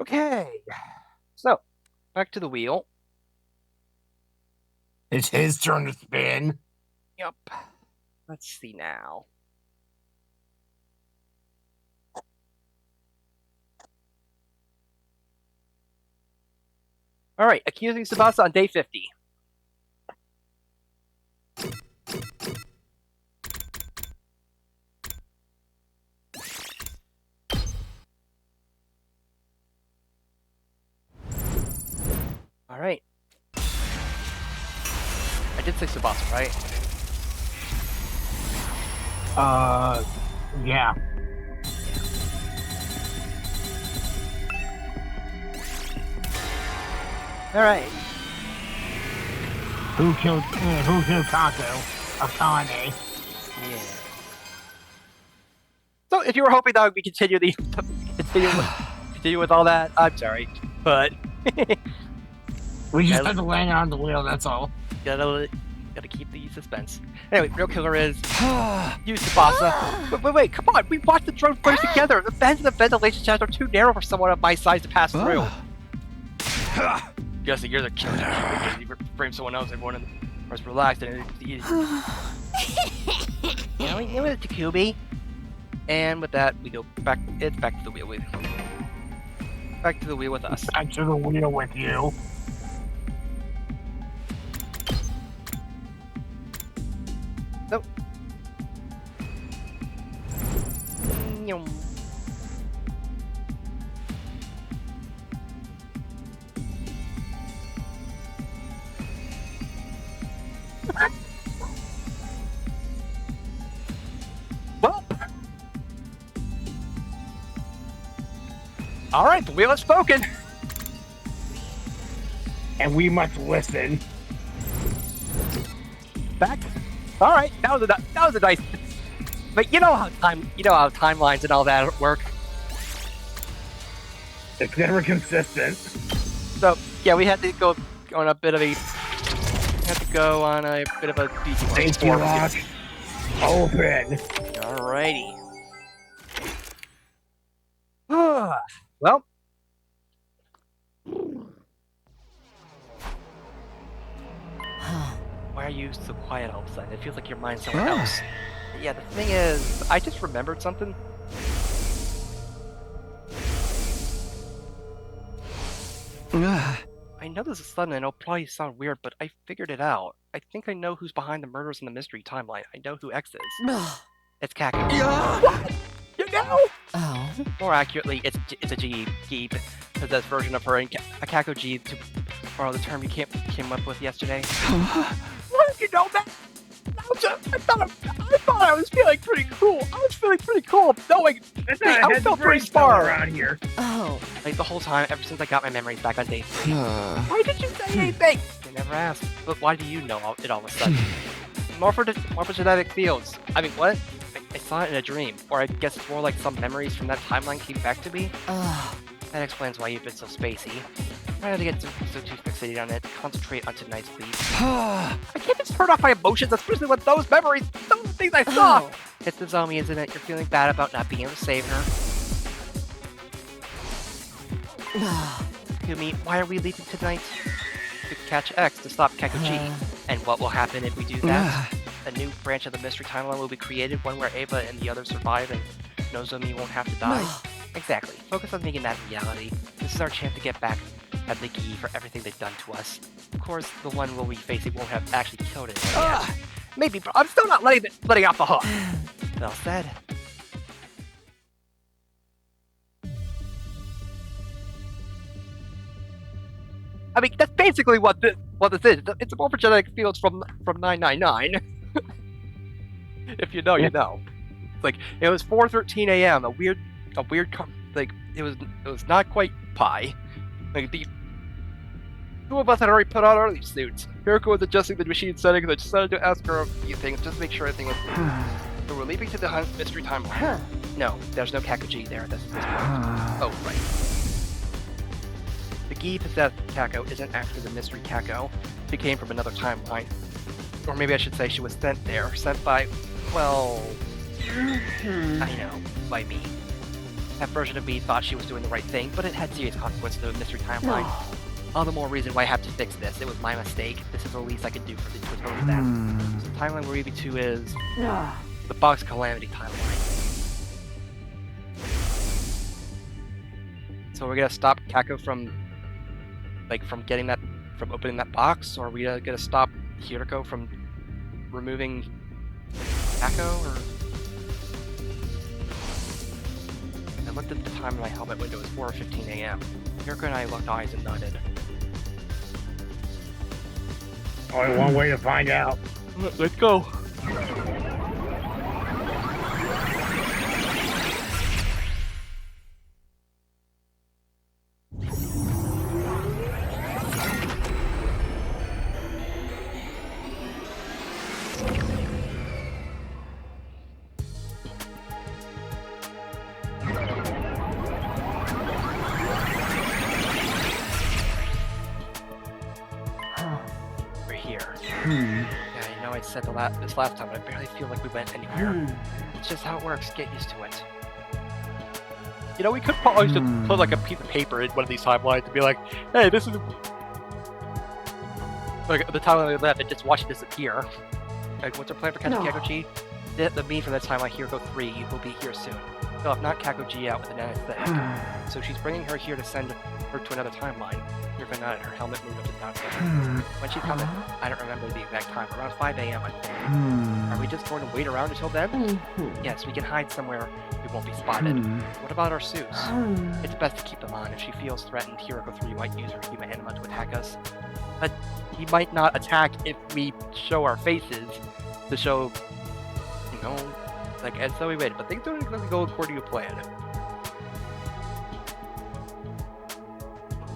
Okay. So, back to the wheel. It's his turn to spin. Yep. Let's see now. All right, accusing Tsubasa on day 50. All right. I did say Tsubasa, right? Yeah. All right. Who killed Kako? Akane. Yeah. So, if you were hoping that we continue with all that, I'm sorry, but We just had to land on the wheel. That's all. gotta keep the suspense. Anyway, real killer is you, Tsubasa. Wait, come on! We watched the drone footage together. The vents and the ventilation shafts are too narrow for someone of my size to pass through. Guessing you're the killer. You frame someone else. Everyone was relaxed and it's easy. Now we know it's Takubi. And with that, we go back. It's back to the wheel. Back to the wheel with us. Back to the wheel with you. So. Well. All right, the wheel has spoken. And we must listen. Back. All right, that was a nice. But you know how timelines and all that work. It's never consistent. So yeah, we had to go on a bit of a. Detour. Safety lock. Open. Alrighty. Well. Why are you so quiet all of a sudden? It feels like your mind's somewhere else. Yeah, the thing is, I just remembered something. I know this is sudden and it'll probably sound weird, but I figured it out. I think I know who's behind the murders in the mystery timeline. I know who X is. It's Kako. What? You know? Oh. More accurately, it's a G possessed version of her, and a Kako G, to borrow the term you came up with yesterday. What did you know that? I thought I was feeling pretty cool. I was feeling pretty cool knowing I felt pretty smart around here. Oh. Like the whole time, ever since I got my memories back on day 3. Why did you say anything? I never asked. But why do you know it all of a sudden? Morphogenetic fields. I mean, what? I saw it in a dream, or I guess it's more like some memories from that timeline came back to me. That explains why you've been so spacey. Try not to get so too fixated on it. Concentrate on tonight's please. I can't just turn off my emotions, especially with those memories. Those are the things I saw. Oh. It's the Zombie, isn't it? You're feeling bad about not being able to save her. Kumi, why are we leaving tonight? To catch X to stop Kako G. And what will happen if we do that? A new branch of the mystery timeline will be created, one where Ava and the others survive and Nozomi won't have to die. Exactly. Focus on making that reality. This is our chance to get back at the Gi for everything they've done to us. Of course, the one we'll be facing won't have actually killed it yet. Maybe, but I'm still not letting off the hook. Well said. I mean, that's basically what this is. It's a morphogenetic fields from 999. If you know, you know. It's like it was 4:13 a.m. A weird, like it was not quite pi. Like the two of us had already put on early suits. Hiroko was adjusting the machine settings and I decided to ask her a few things just to make sure everything was clear. So we're leaving to the mystery timeline. No, there's no Kakuji there. That's this point. Oh, right. The Gi possessed Kako isn't actually the mystery Kako. She came from another timeline. Or maybe I should say she was sent there. Sent by, well... I know, by me. that version of me thought she was doing the right thing, but it had serious consequences to the mystery timeline. All the more reason why I have to fix this. It was my mistake. This is the least I can do for both of them. So the timeline where EV2 is the Box Calamity timeline. So we're gonna stop Kako from opening that box, or are we gonna stop Hiriko from removing Kako, or... I looked at the time in my helmet window, it was 4:15 a.m. Hiriko and I locked eyes and nodded. Only one way to find out. Let's go. I said this last time, but I barely feel like we went anywhere. It's just how it works. Get used to it. You know, we could probably just put like a piece of paper in one of these timelines to be like, hey, this is like the timeline we left and just watch it disappear. Like, what's our plan for catching Kakoji? The me from the timeline Hiriko 3 will be here soon. They'll have knocked Kakoji out with an anesthetic. So she's bringing her here to send her to another timeline. Hiriko nodded, her helmet moved up and down again. When she comes, I don't remember the exact time, around 5 a.m. I think. Are we just going to wait around until then? Yes, we can hide somewhere we won't be spotted. What about our suits? It's best to keep them on. If she feels threatened, Hiriko 3 might use her human anima to attack us. But he might not attack if we show our faces to show, you know, like, and so we waited. But things don't exactly go according to plan.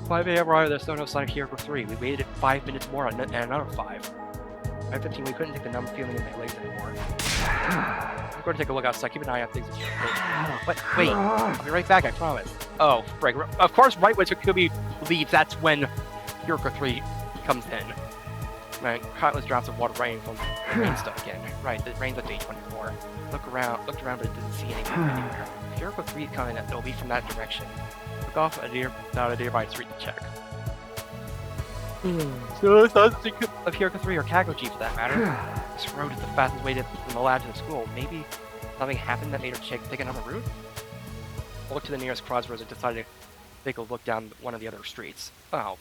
5 a.m. arrived, there's still no sign of Hiriko 3. We waited 5 minutes more and another 5. 5:15, we couldn't take the numb feeling in my legs anymore. I'm going to take a look outside, keep an eye on things. But wait, I'll be right back, I promise. Oh, right. Of course, right when Takumi leaves, that's when Hiriko 3 comes in. My countless drops of water raining from the rain stuff again. Right, it rains at day 24. Looked around, but it didn't see anything anywhere. Hiriko 3 is coming, it'll be from that direction. Took off down a nearby street to check. So it's not of Hiriko 3 or Kakoji for that matter. This road is the fastest way from the lab to the school. Maybe something happened that made her take another route? I looked to the nearest crossroads and decided to take a look down one of the other streets. Oh,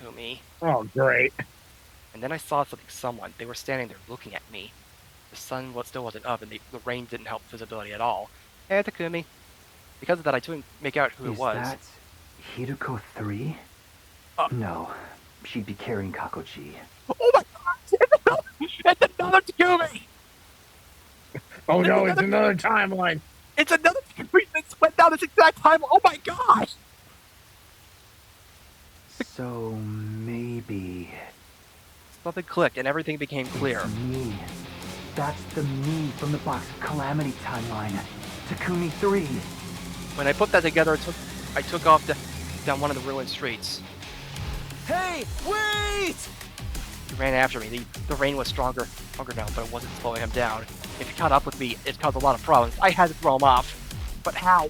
Takumi. Oh, great. And then I saw someone. They were standing there looking at me. The sun still wasn't up, and the rain didn't help visibility at all. Hey, Takumi. Because of that, I couldn't make out who it was. Is that Hiriko 3? No, she'd be carrying Kakoji. Oh my god! It's another Takumi! Oh no, it's another timeline! It's another Takumi that went down this exact time! Oh my gosh! So maybe... Something clicked and everything became clear. It's me. That's the me from the Box Calamity timeline. Takumi 3. When I put that together, I took off down one of the ruined streets. Hey, wait! He ran after me. The rain was stronger now, but it wasn't slowing him down. If he caught up with me, it caused a lot of problems. I had to throw him off. But how?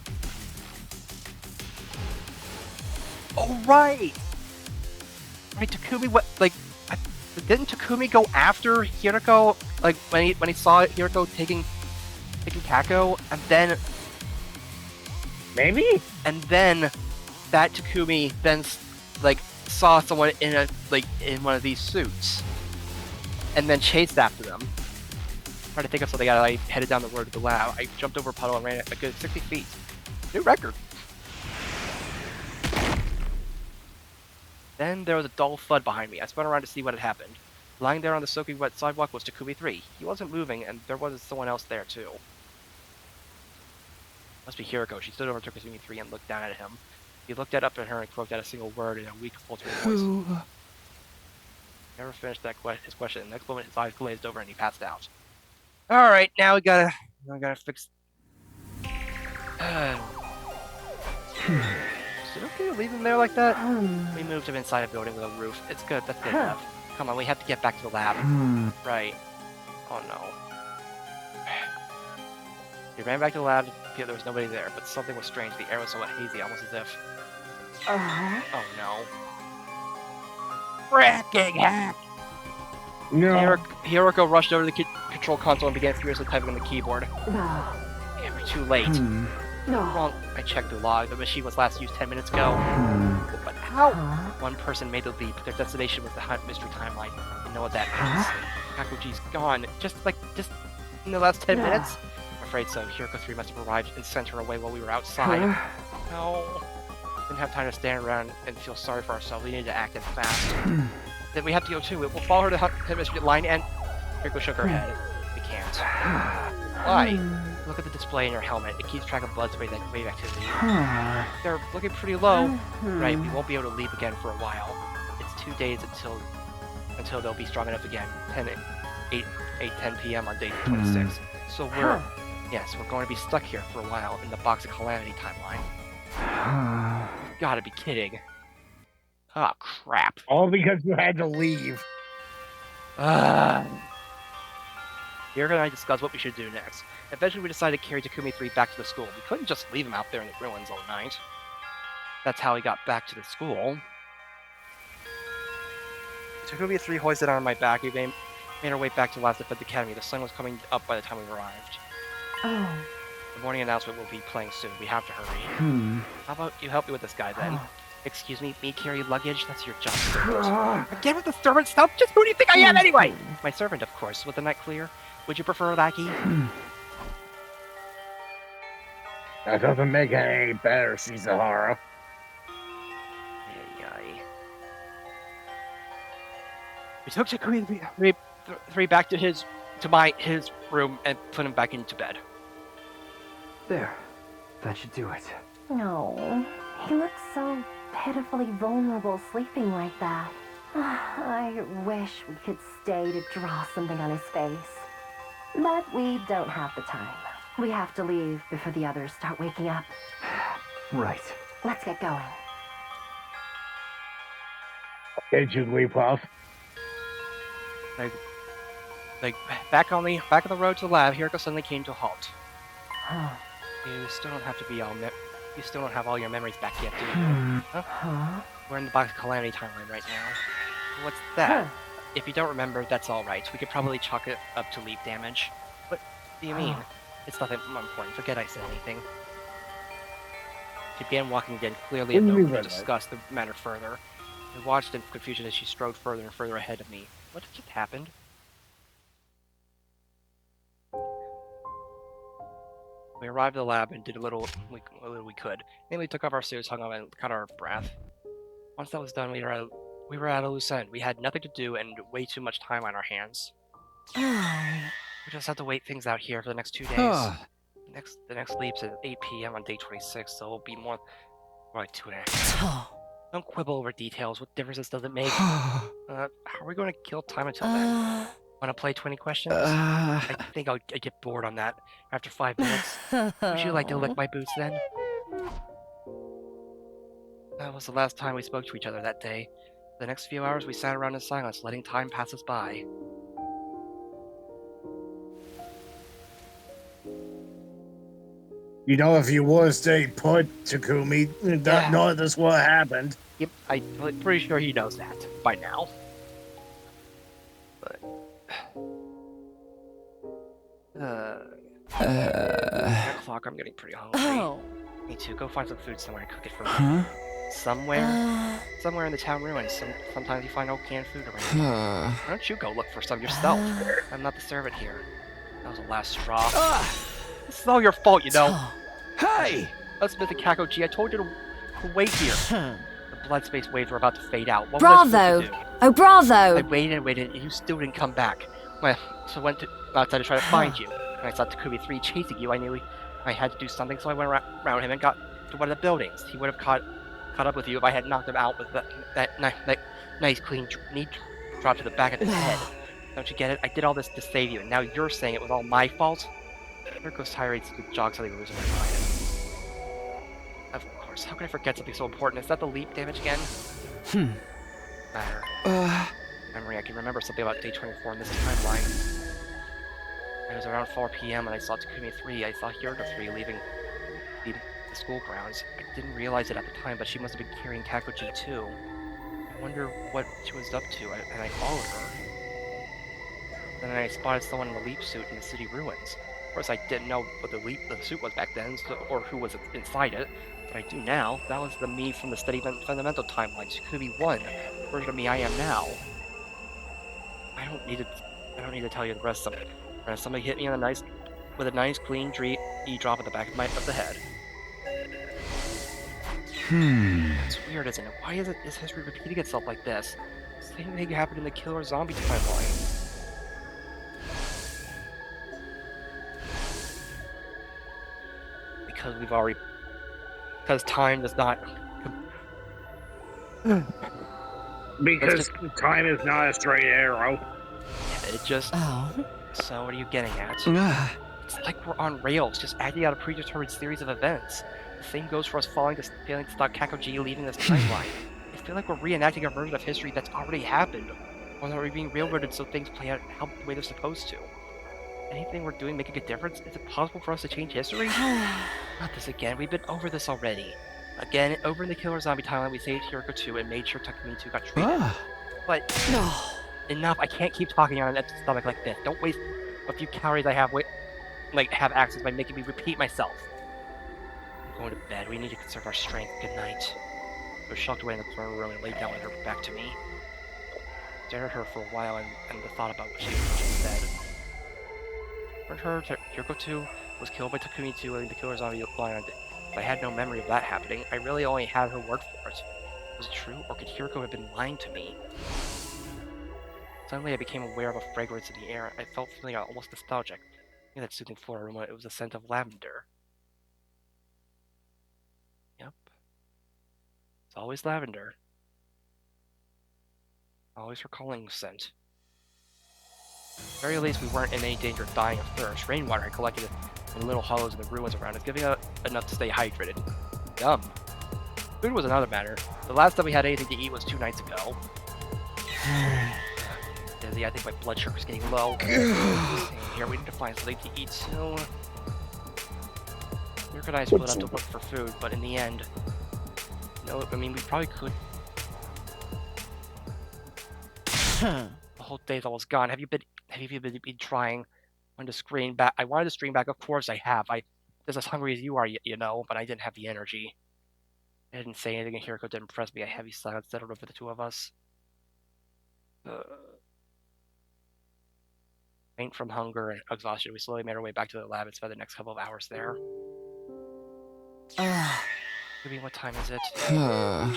Oh, right! Right, Takumi, didn't Takumi go after Hiriko, like, when he saw Hiriko taking Kako, and then... Maybe? And then that Takumi then saw someone in in one of these suits, and then chased after them. Trying to think of something, I headed down the road to the lab. I jumped over a puddle and ran a good 60 feet. New record. Then there was a dull thud behind me. I spun around to see what had happened. Lying there on the soaking wet sidewalk was Takumi 3. He wasn't moving, and there was someone else there too. Must be Hiriko. She stood over Takumi 3 and looked down at him. He looked up at her and croaked out a single word in a weak, faltering voice. Never finished his question. The next moment, his eyes glazed over and he passed out. All right, now we gotta fix. Is it okay to leave him there like that? We moved him inside a building with a roof. It's good. That's good enough. Come on, we have to get back to the lab. Right. Oh no. He ran back to the lab Yeah, there was nobody there, but something was strange. The air was somewhat hazy, almost as if... Oh no. Fracking heck! No. Hiroko rushed over to the control console and began furiously typing on the keyboard. Yeah, we're too late. Well, I checked the log. The machine was last used 10 minutes ago. But how? One person made the leap. Their destination was the mystery timeline. You know what that means. Kakuji's gone. Just in the last 10 minutes? I'm afraid so. Hiroko 3 must have arrived and sent her away while we were outside. No. Didn't have time to stand around and feel sorry for ourselves. We needed to act and fast. Then we have to go too. We'll follow her to the mystery line and... Hiroko shook her head. We can't. Why? Look at the display in your helmet. It keeps track of blood wave activity. They're looking pretty low. Right, we won't be able to leave again for a while. It's 2 days until they'll be strong enough again. 10 p.m. on day 26. So we're going to be stuck here for a while in the Box of Calamity timeline. You've gotta be kidding. Oh crap. All because you had to leave. Hiroko and I discussed what we should do next. Eventually we decided to carry Takumi 3 back to the school. We couldn't just leave him out there in the ruins all night. That's how he got back to the school. Takumi 3 hoisted on my back. We made our way back to Last Defense Academy. The sun was coming up by the time we arrived. The morning announcement will be playing soon. We have to hurry. How about you help me with this guy then? Excuse me carry luggage? That's your job, servant. Again with the servant stuff? Just who do you think I am anyway? My servant, of course. Was the night clear? Would you prefer a lackey? That doesn't make it any better, Shizahara. We took Takumi 3 back to his room and put him back into bed. There. That should do it. No, he looks so pitifully vulnerable sleeping like that. I wish we could stay to draw something on his face. But we don't have the time. We have to leave before the others start waking up. Right. Let's get going. Okay, Jigglypuff. Like back on the road to the lab, Hiroko suddenly came to a halt. You still don't have to be all you still don't have all your memories back yet, do you? We're in the Box of Calamity timeline right now. What's that? If you don't remember, that's alright. We could probably chalk it up to leap damage. What do you mean? It's nothing important. Forget I said anything. She began walking again, clearly unable to discuss the matter further. I watched in confusion as she strode further and further ahead of me. What just happened? We arrived at the lab and did a little we could. Namely, took off our suits, hung on, and caught our breath. Once that was done, we were at a loose end. We had nothing to do and way too much time on our hands. We just have to wait things out here for the next 2 days. The next leap's at 8 p.m. on day 26, so it'll be more like 2.5. Don't quibble over details. What differences does it make? How are we going to kill time until then? Want to play 20 questions? I think I'd get bored on that after 5 minutes. Would you like to lick my boots then? That was the last time we spoke to each other that day. The next few hours we sat around in silence, letting time pass us by. You know, if you would have stayed put, Takumi, none of this would have happened. Yep, I'm pretty sure he knows that by now. But... 9 o'clock, I'm getting pretty hungry. Me too, go find some food somewhere and cook it for me. Somewhere in the town ruins. Sometimes you find old canned food around. Why don't you go look for some yourself? I'm not the servant here. That was the last straw. This is all your fault, you know. Hey! Let's Mr. Kakuji, I told you to wait here. The blood space waves were about to fade out. What Bravo! was I supposed to do? Oh, bravo! I waited and waited, and you still didn't come back. Well, so I went outside to try to find you. When I saw Takumi 3 chasing you, I knew I had to do something, so I went around him and got to one of the buildings. He would have caught up with you if I had knocked him out with that nice clean knee drop to the back of his head. Don't you get it? I did all this to save you, and now you're saying it was all my fault? Mirko's tirade jogged something loose in my mind. Of course, how could I forget something so important? Is that the leap damage again? Matter. Memory, I can remember something about day 24 in this timeline. It was around 4 p.m. and I saw Takumi 3. I saw Hiroko 3 leaving the school grounds. I didn't realize it at the time, but she must have been carrying Kakuji too. I wonder what she was up to, and I followed her. Then I spotted someone in a leap suit in the city ruins. Of course, I didn't know what the suit was back then, or who was inside it, but I do now. That was the me from the steady fundamental timeline. She could be one version of me I am now. I don't need to tell you the rest of it. Somebody hit me with a nice clean drop at the back of the head. It's weird, isn't it? Why is history repeating itself like this? Same thing happened in the Killer Zombie timeline. Because time does not. Because time is not a straight arrow. It just. Oh. So what are you getting at? It's like we're on rails, just acting out a predetermined series of events. The same goes for us failing to stop Kakuji leaving this timeline. I feel like we're reenacting a version of history that's already happened. Or that we're being railroaded so things play out the way they're supposed to. Anything we're doing making a difference? Is it possible for us to change history? Not this again. We've been over this already. Again, over in the Killer Zombie timeline, we saved Hiroko 2 and made sure Takumi 2 got treated. But enough. I can't keep talking on an empty stomach like this. Don't waste a few calories I have have access by making me repeat myself. I'm going to bed. We need to conserve our strength. Good night. I was shocked away in the throne room and laid down with her back to me. Stared at her for a while and the thought about what she said. For her, Hiroko 2 was killed by Takumi 2 in the Killer Zombie line. But I had no memory of that happening. I really only had her word for it. Was it true, or could Hiroko have been lying to me? Suddenly I became aware of a fragrance in the air. I felt feeling almost nostalgic. In that soothing floral aroma, it was the scent of lavender. Yep. It's always lavender. Always her calling scent. At the very least, we weren't in any danger of dying of thirst. Rainwater I collected in little hollows in the ruins around us, giving us enough to stay hydrated. Yum. Food was another matter. The last time we had anything to eat was 2 nights ago. Dizzy, I think my blood sugar's getting low. Here, we need to find something to eat soon. Dirk and I split up to look for food, but in the end... No, I mean, we probably could... The whole day's almost gone. Have you been trying? I wanted to stream back. Of course I have. Just as hungry as you are, you know, but I didn't have the energy. I didn't say anything, and Hiroko didn't impress me. A heavy silence settled over the two of us. Faint from hunger and exhaustion, we slowly made our way back to the lab and spent the next couple of hours there. Maybe what time is it?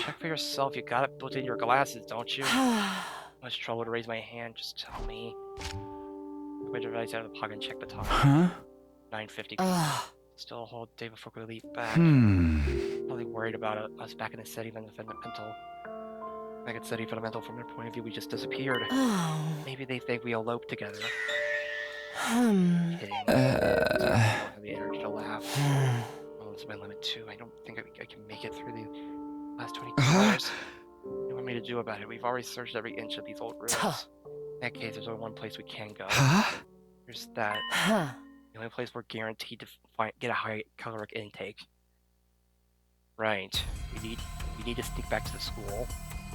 Check for yourself. You got it built in your glasses, don't you? Much trouble to raise my hand. Just tell me. Took my device out of the pocket and checked the time. 9:50. Still a whole day before we leave back. Probably worried about us back in the city fundamental. Back at city fundamental, from their point of view, we just disappeared. Maybe they think we eloped together. Kidding. Have the energy to laugh. Well, it's my limit too. I don't think I can make it through the last 22 hours. What do you want me to do about it? We've already searched every inch of these old ruins. In that case, there's only one place we can go. There's that. The only place we're guaranteed to get a high caloric intake. Right. We need to sneak back to the school.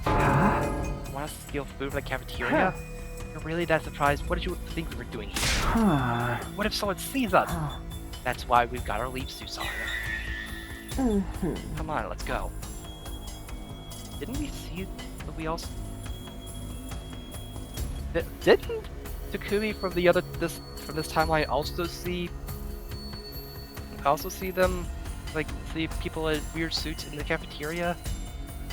Want us to steal food from the cafeteria? You're really that surprised? What did you think we were doing here? What if someone sees us? That's why we've got our leap suits on. Come on, let's go. Didn't we see that we also... Didn't Takumi from this timeline also see them, like, see people in weird suits in the cafeteria?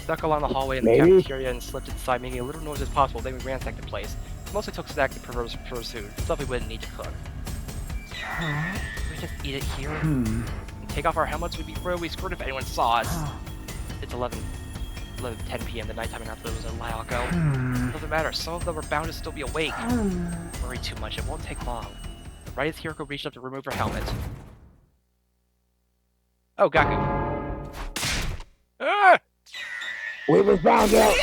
Stuck along the hallway in the cafeteria and slipped inside, making a little noise as possible. Then we ransacked the place. Mostly took snacks and preserved food, stuff we wouldn't need to cook. Can we just eat it here? And take off our helmets? We'd be really screwed if anyone saw us. It's 10 p.m. The nighttime announcement was a while ago. Doesn't matter. Some of them are bound to still be awake. Worry too much. It won't take long. Right as Hiroko reached up to remove her helmet. Oh, Gaku. Ah! We were found out.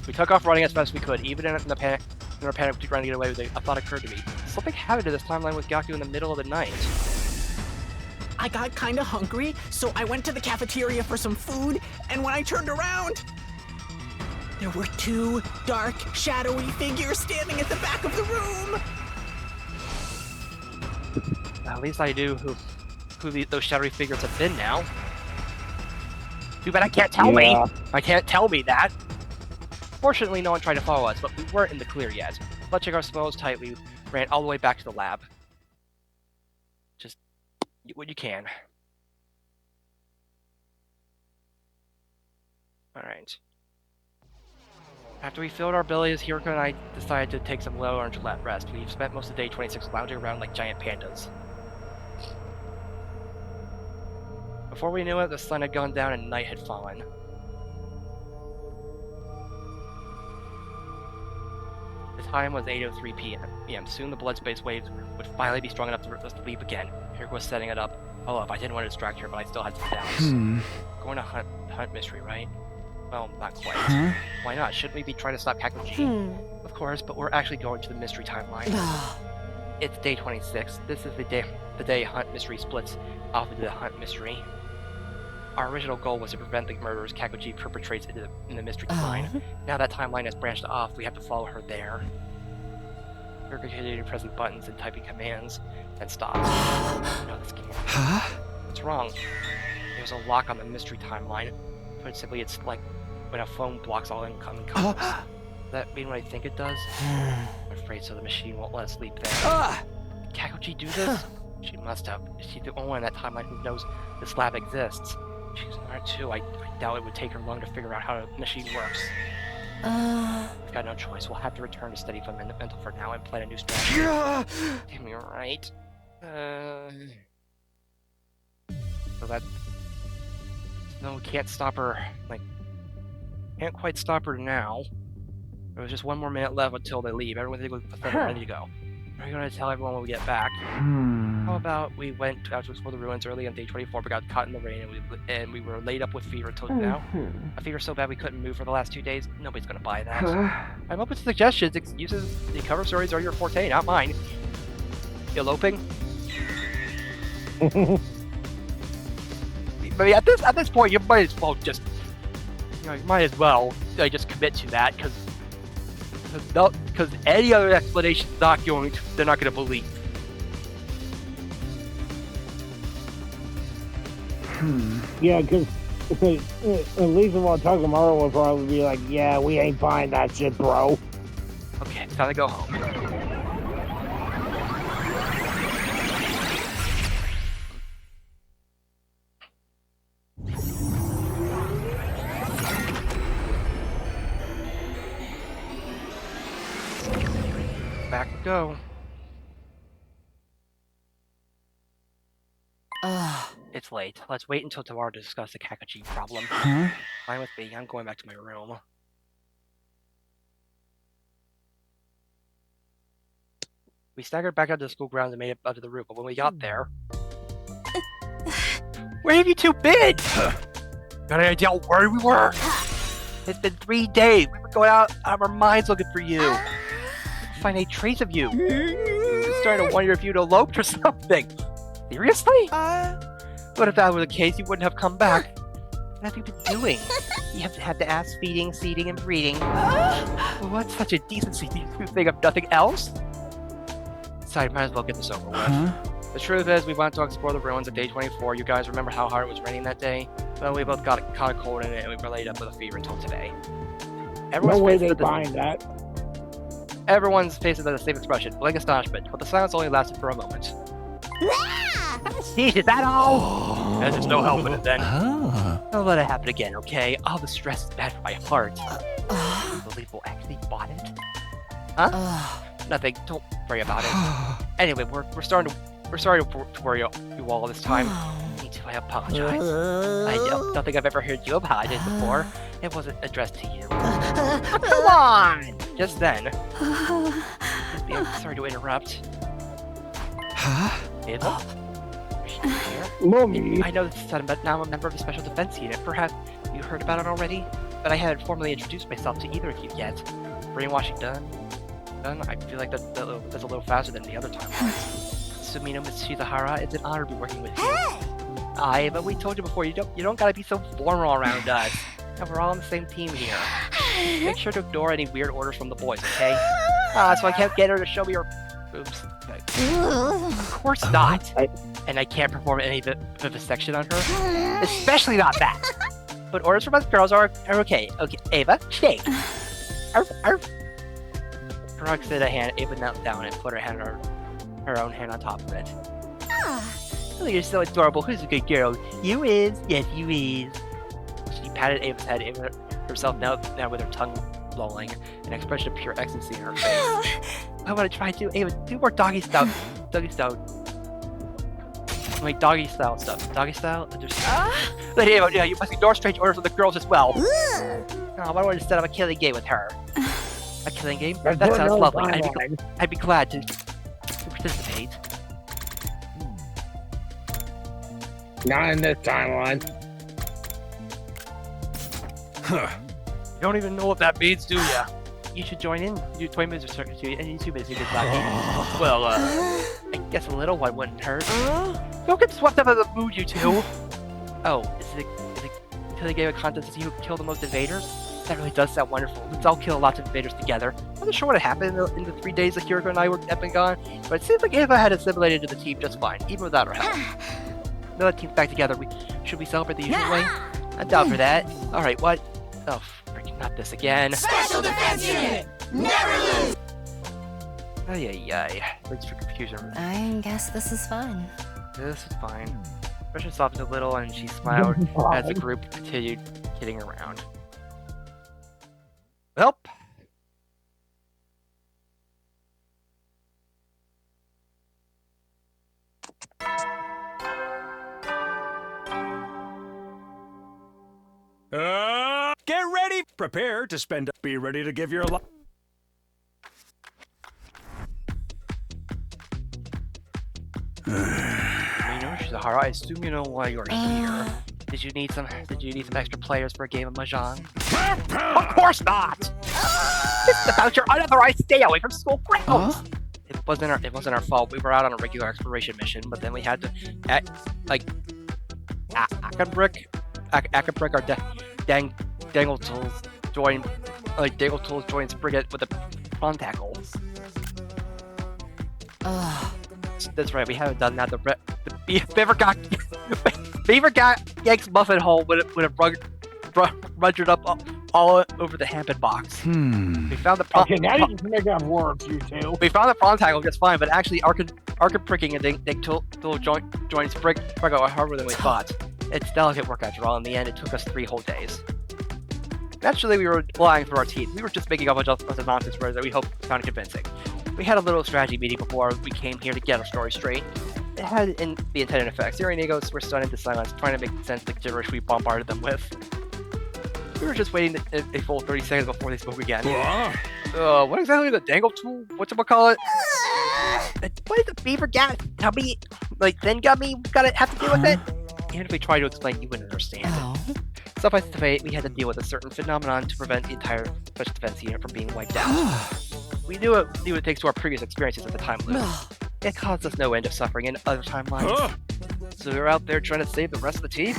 We took off running as fast as we could, even in our panic, we were trying to get away with it. A thought occurred to me. Something happened to this timeline with Gaku in the middle of the night. I got kinda hungry, so I went to the cafeteria for some food, and when I turned around, there were two dark, shadowy figures standing at the back of the room. At least I knew who those shadowy figures have been now. Too bad I can't tell me. I can't tell me that. Fortunately, no one tried to follow us, but we weren't in the clear yet. Clutching our spells tight, we ran all the way back to the lab. Just do what you can. Alright. After we filled our bellies, Hiroko and I decided to take some low and rest. We've spent most of day 26 lounging around like giant pandas. Before we knew it, the sun had gone down and night had fallen. The time was 8:03 p.m. Soon the blood space waves would finally be strong enough to let us leap again. Hiroko was setting it up. Oh, I didn't want to distract her, but I still had some doubts. Going to hunt mystery, right? Well, not quite. Why not? Shouldn't we be trying to stop Kakuji? Of course, but we're actually going to the mystery timeline. It's day 26. This is the day Hunt Mystery splits off into the Hunt Mystery. Our original goal was to prevent the murders Kakuji perpetrates in the mystery timeline. Now that timeline has branched off, we have to follow her there. Hiroko continued pressing buttons and typing commands, then stopped. No, this can't. What's wrong? There's a lock on the mystery timeline. Put simply, it's like when a phone blocks all incoming calls. Does that mean what I think it does? I'm afraid so. The machine won't let us leap there. Did Kakuji do this? She must have. She's the only one in that timeline who knows this lab exists. She's smart too. I doubt it would take her long to figure out how the machine works. We've got no choice. We'll have to return to steady fundamental for now and plan a new strategy. Damn, you're right. No, we can't stop her. Can't quite stop her now. There was just one more minute left until they leave. Everyone's ready to go. We're gonna tell everyone when we get back. How about we went out to explore the ruins early on day 24, but got caught in the rain, and we were laid up with fever until now. A fever so bad we couldn't move for the last 2 days. Nobody's gonna buy that. I'm open to suggestions. Excuses. The cover stories are your forte, not mine. Eloping. I mean, at this point, you might as well just, just commit to that, because any other explanation is not going to, they're not going to believe. Yeah, because at least while Takamaru will probably be like, yeah, we ain't buying that shit, bro. Okay, it's time to go home. Back we go. It's late. Let's wait until tomorrow to discuss the Kakuji problem. Fine with me. I'm going back to my room. We staggered back out to the school grounds and made it up to the roof, but when we got there... Where have you two been? Got any idea where we were? It's been 3 days. We were going out of our minds looking for you. Find any trace of you. I'm starting to wonder if you'd eloped or something. Seriously? What if that were the case? You wouldn't have come back. What have you been doing? You have had to ask feeding, seeding, and breeding. What's such a decency? Do you think of nothing else? Besides, might as well get this over with. The truth is, we went to explore the ruins of day 24. You guys remember how hard it was raining that day? Well, we both caught a cold in it, and we were laid up with a fever until today. No way they buying that. Everyone's faces had the same expression, blank astonishment, but the silence only lasted for a moment. Is that all? There's no helping it then. Don't let it happen again, okay? All the stress is bad for my heart. You believe we'll actually bought it? Huh? Nothing. Don't worry about it. Anyway, we're sorry to worry you all this time. Me too. I apologize. I don't think I've ever heard you apologize before. It wasn't addressed to you. Come on! Just then. I'm sorry to interrupt. Ava? Are you here? Mommy. I know this is sudden, but now I'm a member of the Special Defense Unit. Perhaps you heard about it already? But I hadn't formally introduced myself to either of you yet. Brainwashing done? Then I feel like that's a little faster than the other timelines. Sumino Shizahara, it's an honor to be working with you. Aye, but we told you before, you don't gotta be so formal around us. And we're all on the same team here. Make sure to ignore any weird orders from the boys, okay? So I can't get her to show me her boobs. Okay. Of course not. And I can't perform any vivisection on her. Especially not that. But orders from us girls are okay. Okay, Ava, stay. Brooke said a hand. Ava knelt down and put her own hand on top of it. Oh, you're so adorable. Who's a good girl? You is. Yes, you is. She patted Ava's head. Ava herself knelt down with her tongue lolling, an expression of pure ecstasy in her face. I want to try to. Ava, do more doggy style. Doggy style. Like doggy style stuff. Doggy style? But Ava, yeah, you must ignore strange orders from the girls as well. Oh, why don't I just set up a killing game with her? A killing game? That sounds lovely. I'd be glad to participate. Not in this timeline. You don't even know what that means, do ya? You should join in. You 20 minutes or so, and you busy this time. Well, I guess a little one wouldn't hurt. Don't get swept up in the mood, you two. Oh, is it killing game a contest to see who can kill the most invaders? That really does sound wonderful. Let's all kill lots of invaders together. I'm not sure what happened in the 3 days that Kiriko and I were up and gone, but it seems like Ava had assimilated to the team just fine, even without her help. Now that team's back together, should we celebrate the usual way? I'm down for that. Alright, what? Oh, freaking not this again. Special Defense Unit! Never lose! Ay. Thanks for confusion. I guess this is fun. This is fine. Pressure softened a little and she smiled as the group continued kidding around. Well. Get ready! Prepare to spend. Be ready to give your life. Shizahara, I assume you know why you're here. Did you need some extra players for a game of Mahjong? Of course not! This is about your unauthorized stay away from school grounds! It wasn't our fault. We were out on a regular exploration mission, but then we had to Akenbrick or Dangletools join Sprigget with a prawn tackle. That's right, we haven't done that. The Beaver Yanks muffin hole would have rudgered up all over the Hampton box. We found the prawn. Okay, now you can make up words, you two. We found the prawn tackle just fine, but actually, Arkin pricking and Dangletools joined Sprigget are harder than we thought. It's delicate work after all. In the end, it took us 3 whole days. Naturally, we were lying through our teeth. We were just making up a bunch of nonsense words that we hoped found convincing. We had a little strategy meeting before we came here to get our story straight. It had the intended effects. Zero and Egos were stunned into silence, trying to make sense of the gibberish we bombarded them with. We were just waiting a full 30 seconds before they spoke again. What exactly is a Dangletool? Whatchamacallit? What is the Beaver Gat? Tell me, then got me, have to deal with it? Even if we tried to explain, you wouldn't understand. Suffice to say, we had to deal with a certain phenomenon to prevent the entire Special Defense Unit from being wiped out. We knew what it takes to our previous experiences at the time loop. It caused us no end of suffering in other timelines. So we were out there trying to save the rest of the team?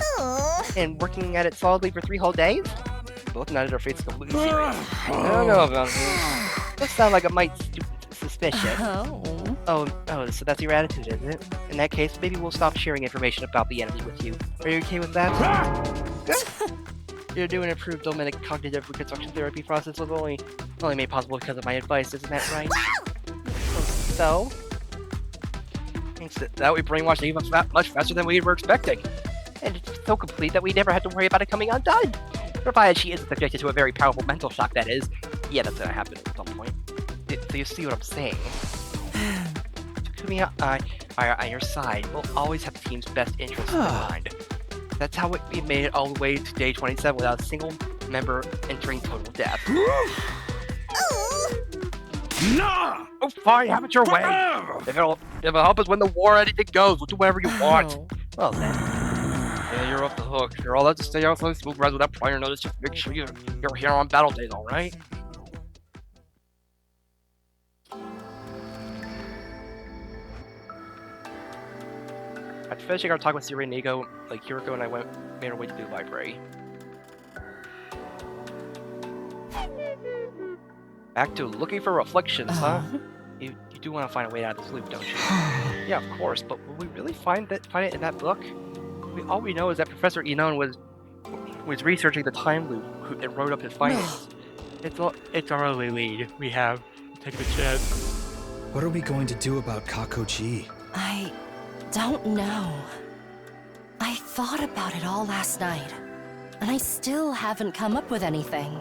And working at it solidly for 3 whole days? Looking at it, our faces completely serious. I don't know about this. This sounds like it might suspicious. Oh, so that's your attitude, is it? In that case, maybe we'll stop sharing information about the enemy with you. Are you okay with that? Good. Your new and improved Dominic cognitive reconstruction therapy process was only made possible because of my advice, isn't that right? So? Thanks to that, we brainwashed Eva much faster than we were expecting. And it's so complete that we never had to worry about it coming undone. Provided she isn't subjected to a very powerful mental shock, that is. Yeah, that's gonna happen at some point. So you see what I'm saying? Takumi and I are on your side. We'll always have the team's best interests in mind. That's how we made it all the way to day 27 without a single member entering total death. Nah! Oh, fine, have it your way. If it'll help us win the war, anything goes. We'll do whatever you want. Well then. Yeah, you're off the hook. You're allowed to stay outside Smooth Rise without prior notice. Just make sure you're here on battle days, alright? After finishing our talk with Siri and Nigo, like Kiriko and I made our way to the library. Back to looking for reflections, huh? You do want to find a way out of this loop, don't you? Yeah, of course, but will we really find it in that book? All we know is that Professor Inon was researching the time loop and wrote up his findings. It's our only lead. We have to take the chance. What are we going to do about Kakoji? I don't know. I thought about it all last night, and I still haven't come up with anything.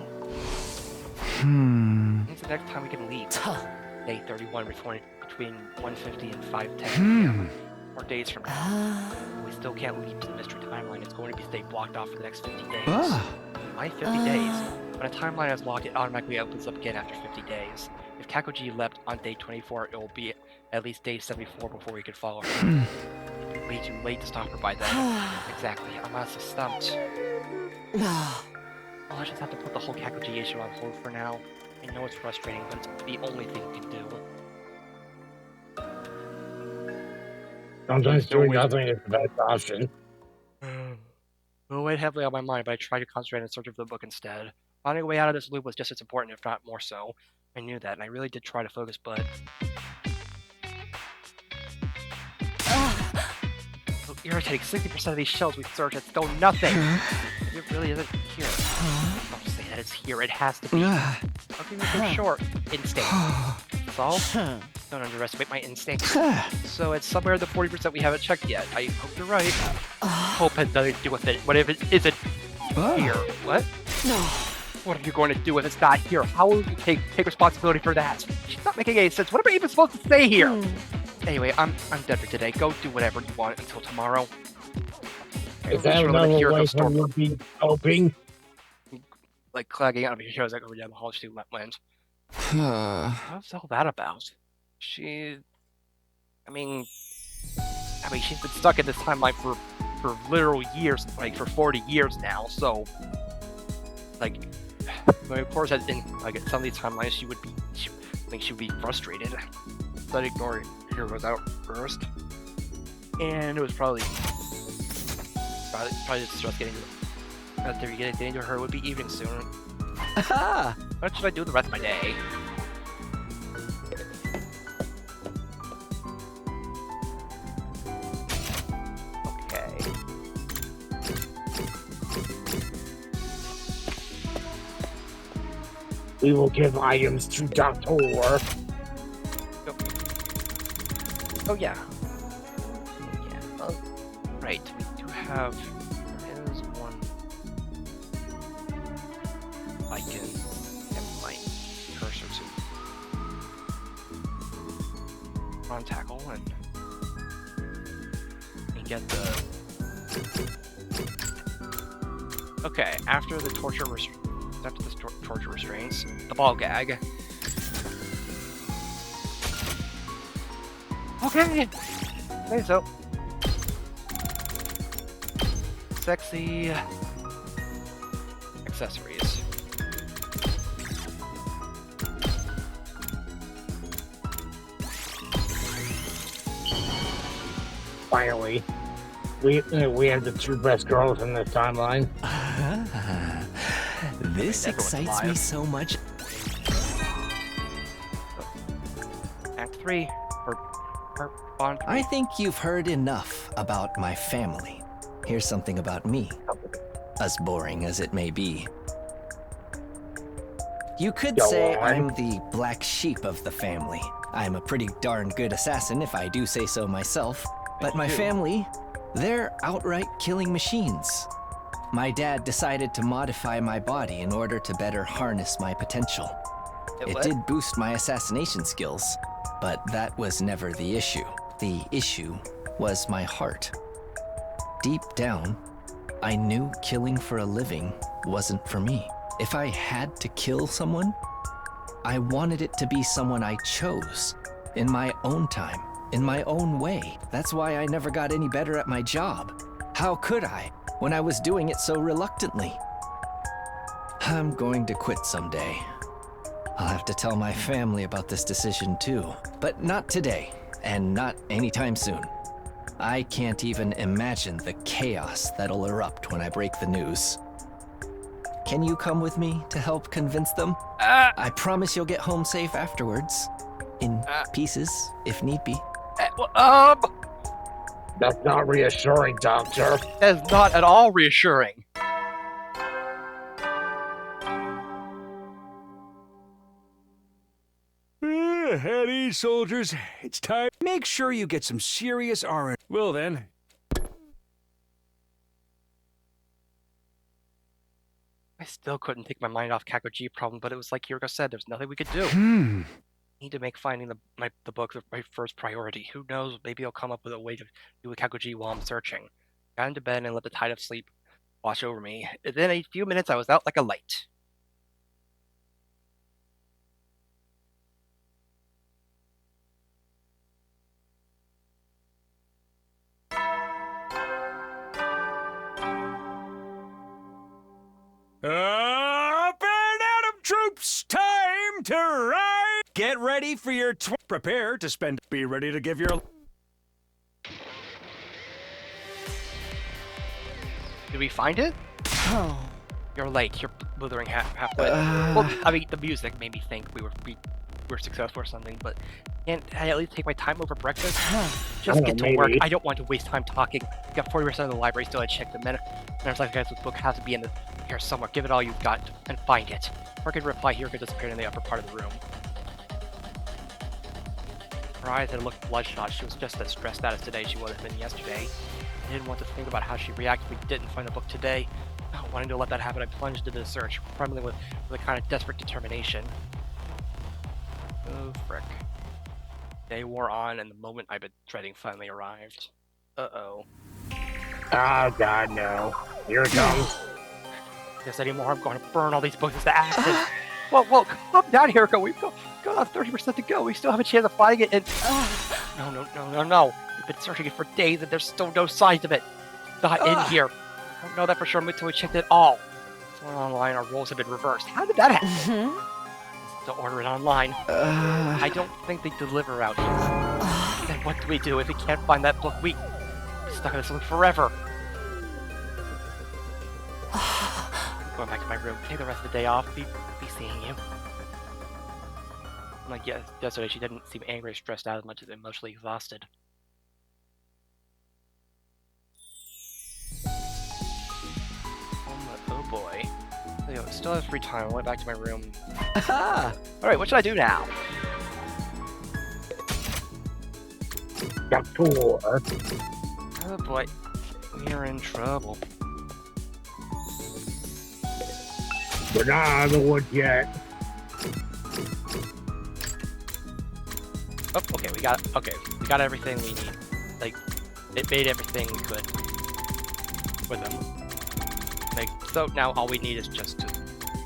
When's the next time we can leave? Day 31 between 1:50 and 5:10 p.m. Or days from now. We still can't leave to the mystery timeline. It's going to be stay blocked off for the next 50 days. Why 50 days? When a timeline is locked, it automatically opens up again after 50 days. If Kakoji left on day 24, it will be at least day 74 before we can follow her. It'll be way too late to stop her by then. Exactly. I'm honestly stumped. Well, I just have to put the whole Kakoji issue on hold for now. I know it's frustrating, but it's the only thing we can do. Sometimes doing nothing is the best option. It weighed heavily on my mind, but I tried to concentrate in search of the book instead. Finding a way out of this loop was just as important, if not more so. I knew that, and I really did try to focus, but... So irritating. 60% of these shells we searched, it's still nothing! It really isn't here. Don't say that it's here, it has to be. I'll give you a short instinct. That's all? Don't underestimate my instinct. So it's somewhere in the 40% we haven't checked yet. I hope you're right. Hope has nothing to do with it. What if it isn't here? What? What are you going to do if it's not here? How will you take responsibility for that? She's not making any sense. What am I even supposed to say here? Anyway, I'm done for today. Go do whatever you want until tomorrow. Is that another way for you to be hoping? Like clagging out of your shows like over down the hall she went. What's all that about? I mean, she's been stuck in this timeline for literal years, like for 40 years now, so, like, of course, in some of these timelines, she would be frustrated. But ignore Heroes out first. And it was probably just getting to her. It would be evening soon. What should I do the rest of my day? Okay. We will give items to Dr. Oh yeah. Right, we do have... There is one... I can get my cursor to... on tackle and get the... Okay, after the torture restraints, the ball gag. Okay! I think so. Sexy... accessories. Finally, we have the two best girls in this timeline. This excites me so much. Act 3. Bond 3. I think you've heard enough about my family. Here's something about me, as boring as it may be. You could say I'm the black sheep of the family. I'm a pretty darn good assassin if I do say so myself. But my family, they're outright killing machines. My dad decided to modify my body in order to better harness my potential. It did boost my assassination skills, but that was never the issue. The issue was my heart. Deep down, I knew killing for a living wasn't for me. If I had to kill someone, I wanted it to be someone I chose, in my own time, in my own way. That's why I never got any better at my job. How could I, when I was doing it so reluctantly? I'm going to quit someday. I'll have to tell my family about this decision too, but not today, and not anytime soon. I can't even imagine the chaos that'll erupt when I break the news. Can you come with me to help convince them? I promise you'll get home safe afterwards. In pieces, if need be. That's not reassuring, Doctor. That is not at all reassuring. At ease, soldiers. It's time. Make sure you get some serious R&D. Well then. I still couldn't take my mind off Kakoji problem, but it was like Hiroko said, there's nothing we could do. Need to make finding the book my first priority. Who knows, maybe I'll come up with a way to do a Kakoji while I'm searching. Got into bed and let the tide of sleep wash over me. Within a few minutes, I was out like a light. Up and Adam troops, time to ride! Get ready for your prepare to spend. Be ready to give your. Did we find it? Oh. You're late. You're blithering halfway. Well, I mean, the music made me think we were successful or something, but can't I at least take my time over breakfast? Just get to work. I don't want to waste time talking. We got 40% of the library still unchecked. The minute there's like, guys, this book has to be in here somewhere. Give it all you've got and find it. Or could reply here could disappear in the upper part of the room. Her eyes had looked bloodshot. She was just as stressed out as today she would have been yesterday. I didn't want to think about how she reacted if we didn't find the book today. Not wanting to let that happen, I plunged into the search, trembling with a kind of desperate determination. Oh, frick. Day wore on, and the moment I've been dreading finally arrived. Uh-oh. Oh, God, no. Here it comes. Guess anymore, I'm going to burn all these books into acid. Well, calm down, Hiroko. We've got 30% to go. We still have a chance of finding it, and... No. We've been searching it for days, and there's still no signs of it. Not in here. I don't know that for sure until we checked it all. Somewhere online, our roles have been reversed. How did that happen? To order it online. I don't think they deliver out here. Then what do we do if we can't find that book? We're stuck in this loop forever. Going back to my room. Take the rest of the day off. Be seeing you. Like yesterday, she didn't seem angry or stressed out as much as emotionally exhausted. Oh boy. So, still have free time. I went back to my room. Alright, what should I do now? Oh boy. We're in trouble. We're not out of the woods yet. Oh, okay, we got everything we need. Like, it made everything we could with them. Like, so now all we need is just to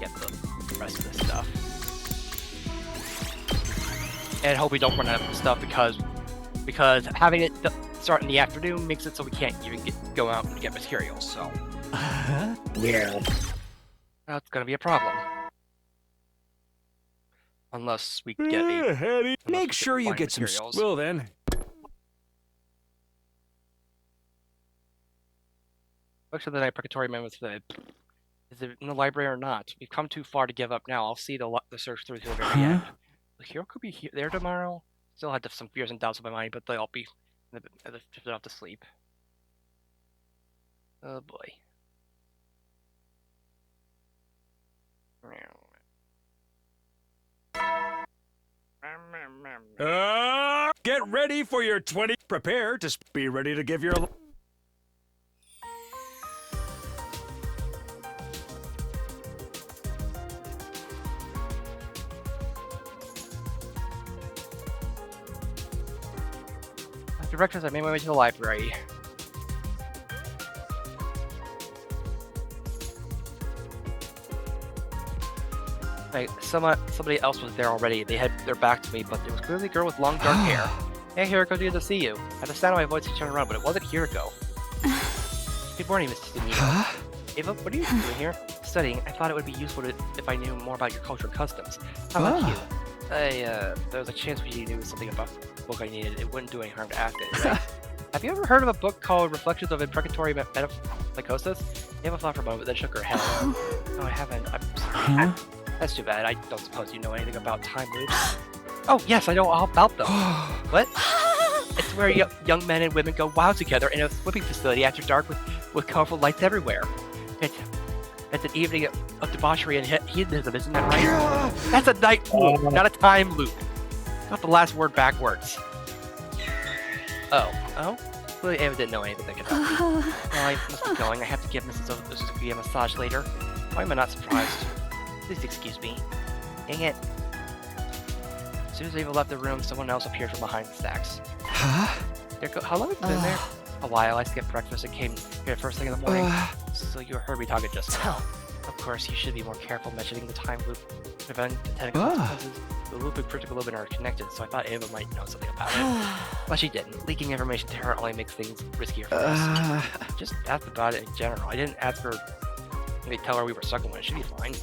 get the rest of this stuff. And hope we don't run out of stuff because having it start in the afternoon makes it so we can't even go out and get materials, so. Yeah. That's gonna be a problem. Unless we get a... Make sure you get some... Well then. Looks at the night purgatory man was said. Is it in the library or not? We've come too far to give up now. I'll see the search through to the very end. The hero could be there tomorrow. Still had some fears and doubts in my mind, but they'll be drifted off to sleep. Oh boy. Get ready for your 20. Prepare to be ready to give your. After breakfast, I made my way to the library. Like, somebody else was there already. They had their back to me, but there was clearly a girl with long dark hair. Hey, Hiroko, good to see you. At the sound of my voice, he turned around, but it wasn't Hiroko. Good morning, Mr. Danilo. Ava, what are you doing here? Studying. I thought it would be useful if I knew more about your culture and customs. How about you? There was a chance we knew something about the book I needed. It wouldn't do any harm to ask it, right? Have you ever heard of a book called Reflections of Imprecatory Metempsychosis? You have a thought for a moment, then shook her head. No, I haven't. I'm sorry. That's too bad. I don't suppose you know anything about time loops. Oh, yes, I know all about them. What? It's where young men and women go wild together in a swimming facility after dark with colorful lights everywhere. It's an evening of debauchery and hedonism, isn't that right? That's a night pool, not a time loop. Got the last word backwards. Oh? Well, Ava didn't know anything that could help me. Well, I must be going. I have to give Mrs. Suzuki a massage later. Why am I not surprised? Please excuse me. Dang it. As soon as Ava left the room, someone else appeared from behind the stacks. Huh? How long have you been there? A while. I skipped breakfast and came here first thing in the morning. So you heard me talking just now. Of course, you should be more careful mentioning the time loop to prevent intended consequences. The loop and critical loop are connected, so I thought Ava might know something about it. But she didn't. Leaking information to her only makes things riskier for us. Just asked about it in general. I didn't ask her. Maybe tell her we were sucking one. She'd be fine.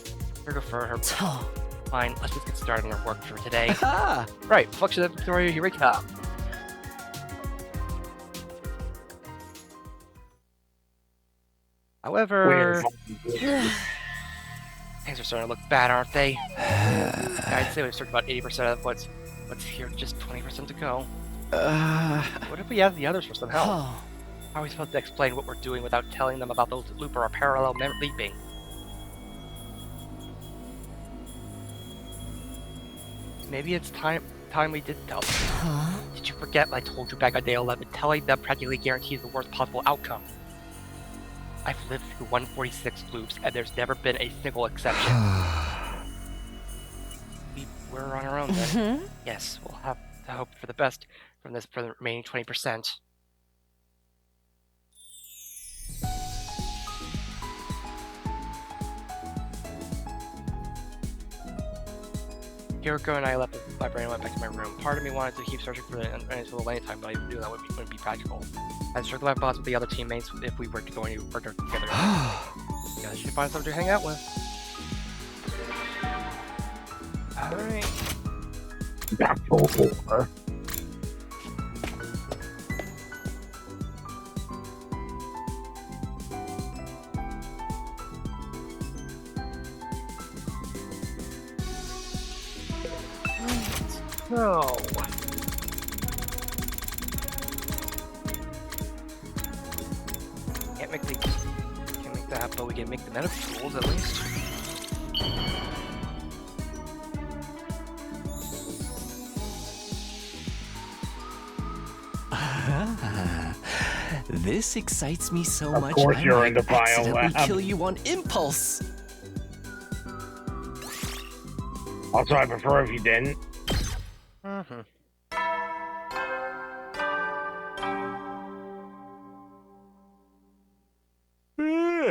For her. Fine. Let's just get started on our work for today. Right. Reflection of Victoria. Here we come. However, things are starting to look bad, aren't they? I'd say we've searched about 80% of what's here, just 20% to go. What if we ask the others for some help? How are we supposed to explain what we're doing without telling them about the loop or parallel leaping? Maybe it's time we did tell them. Did you forget what I told you back on day 11? Telling them practically guarantees the worst possible outcome. I've lived through 146 loops, and there's never been a single exception. We're on our own then. Yes, we'll have to hope for the best from this for the remaining 20%. Kiriko and I left the library and went back to my room. Part of me wanted to keep searching for the until the lane time, but I knew that wouldn't be practical. I circled my boss with the other teammates if we were going to work together. Yeah, should find something to hang out with. Alright. That's over. So... Can't make that, but we can make the meta tools at least. This excites me so Of much. course I you're might in the accidentally biolab. kill you on impulse. Also, I prefer if you didn't.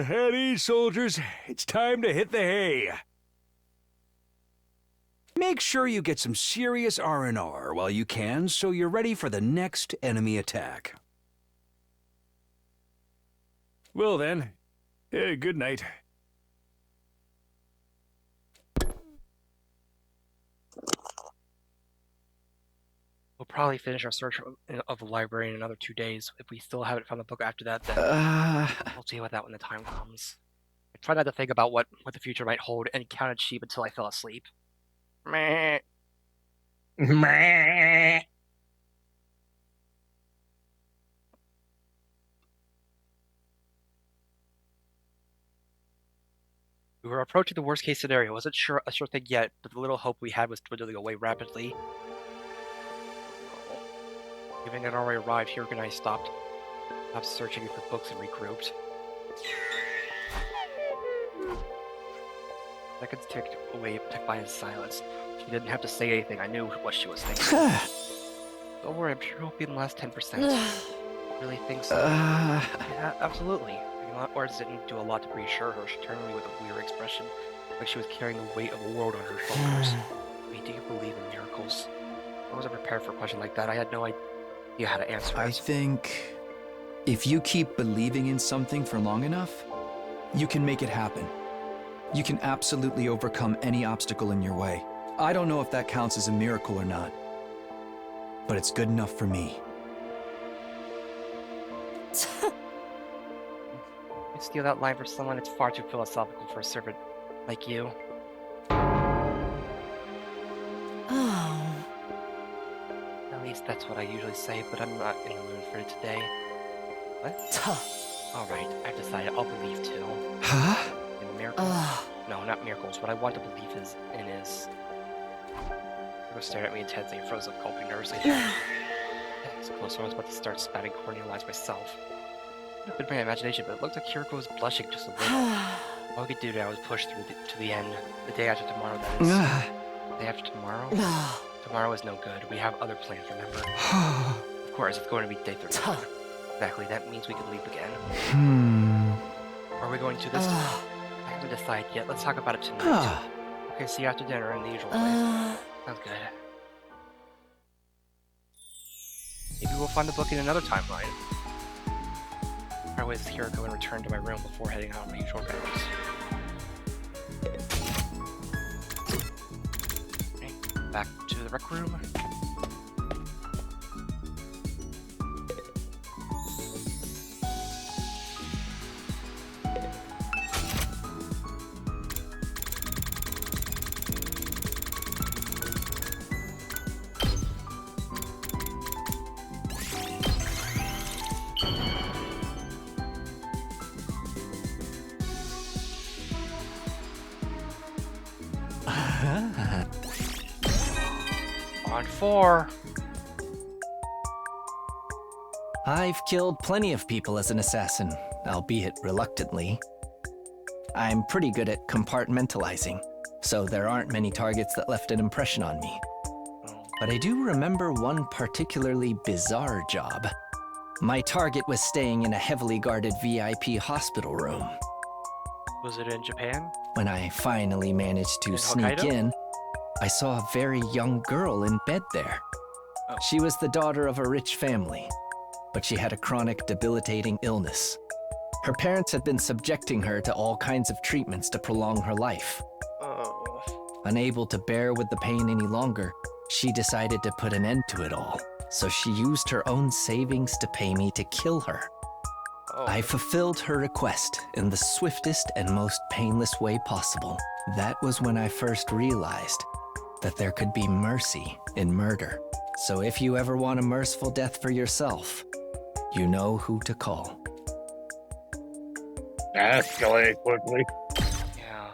At ease, soldiers. It's time to hit the hay. Make sure you get some serious R&R while you can, so you're ready for the next enemy attack. Well then, good night. We'll probably finish our search of the library in another 2 days. If we still haven't found the book after that, then we'll deal with that when the time comes. I tried not to think about what the future might hold and counted sheep until I fell asleep. Meh. Meh. We were approaching the worst case scenario. Wasn't a sure thing yet, but the little hope we had was dwindling away rapidly. Given it already arrived, Hiroko and I stopped searching for books and regrouped. Seconds ticked away, ticked by in silence. She didn't have to say anything. I knew what she was thinking. Don't worry, I'm sure it'll be in the last 10%. Really think so? Yeah, absolutely. Words didn't do a lot to reassure her. She turned to me with a weird expression, like she was carrying the weight of the world on her shoulders. Wait, do you believe in miracles? I wasn't prepared for a question like that. I had no idea how to answer it. I think if you keep believing in something for long enough, you can make it happen. You can absolutely overcome any obstacle in your way. I don't know if that counts as a miracle or not, but it's good enough for me. You steal that line from someone, it's far too philosophical for a servant like you. Oh. At least that's what I usually say, but I'm not in the mood for it today. What? Alright, I've decided I'll believe too. Huh? In miracles? No, not miracles. What I want to believe is in is... He stared at me intensely and froze up, gulping nervously. So close when I was about to start spouting corny lies myself. It could be my imagination, but it looked like Kiriko was blushing just a little. All I could do now was push through to the end. The day after tomorrow, that is. The day after tomorrow? Tomorrow is no good. We have other plans, remember? Of course, it's going to be day 31. Exactly, that means we can leave again. Are we going to this time? I haven't decided yet. Let's talk about it tonight. Okay, see you after dinner in the usual way. Sounds good. Maybe we'll find the book in another timeline. I was Kiriko and returned to my room before heading out on my usual rounds. Okay, back to the rec room. On 4. I've killed plenty of people as an assassin, albeit reluctantly. I'm pretty good at compartmentalizing, so there aren't many targets that left an impression on me. But I do remember one particularly bizarre job. My target was staying in a heavily guarded VIP hospital room. Was it in Japan? When I finally managed to In sneak Hokkaido? in, I saw a very young girl in bed there. Oh. She was the daughter of a rich family, but she had a chronic, debilitating illness. Her parents had been subjecting her to all kinds of treatments to prolong her life. Oh. Unable to bear with the pain any longer, she decided to put an end to it all. So she used her own savings to pay me to kill her. Oh. I fulfilled her request in the swiftest and most painless way possible. That was when I first realized that there could be mercy in murder. So if you ever want a merciful death for yourself, you know who to call. Escalate quickly. Yeah.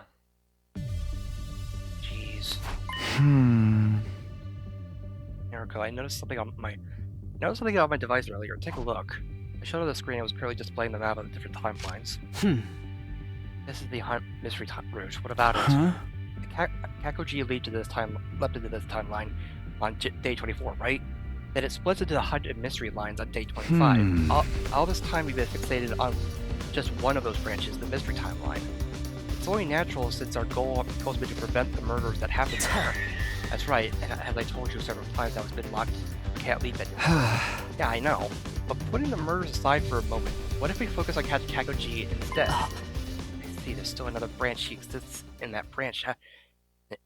Jeez. Kiriko, I noticed something on my device earlier. Take a look. I showed her the screen. It was clearly displaying the map of the different timelines. This is the mystery route. What about it? Kakoji leaped into this timeline on day 24, right? Then it splits into the HUD and mystery lines on day 25. All this time we've been fixated on just one of those branches, the mystery timeline. It's only natural since our goal has been to prevent the murders that happen there. That's right, and as I told you several times, that was been locked. You can't leave it. Yeah, I know. But putting the murders aside for a moment, what if we focus on catching Kakoji instead? I see, there's still another branch. He exists in that branch.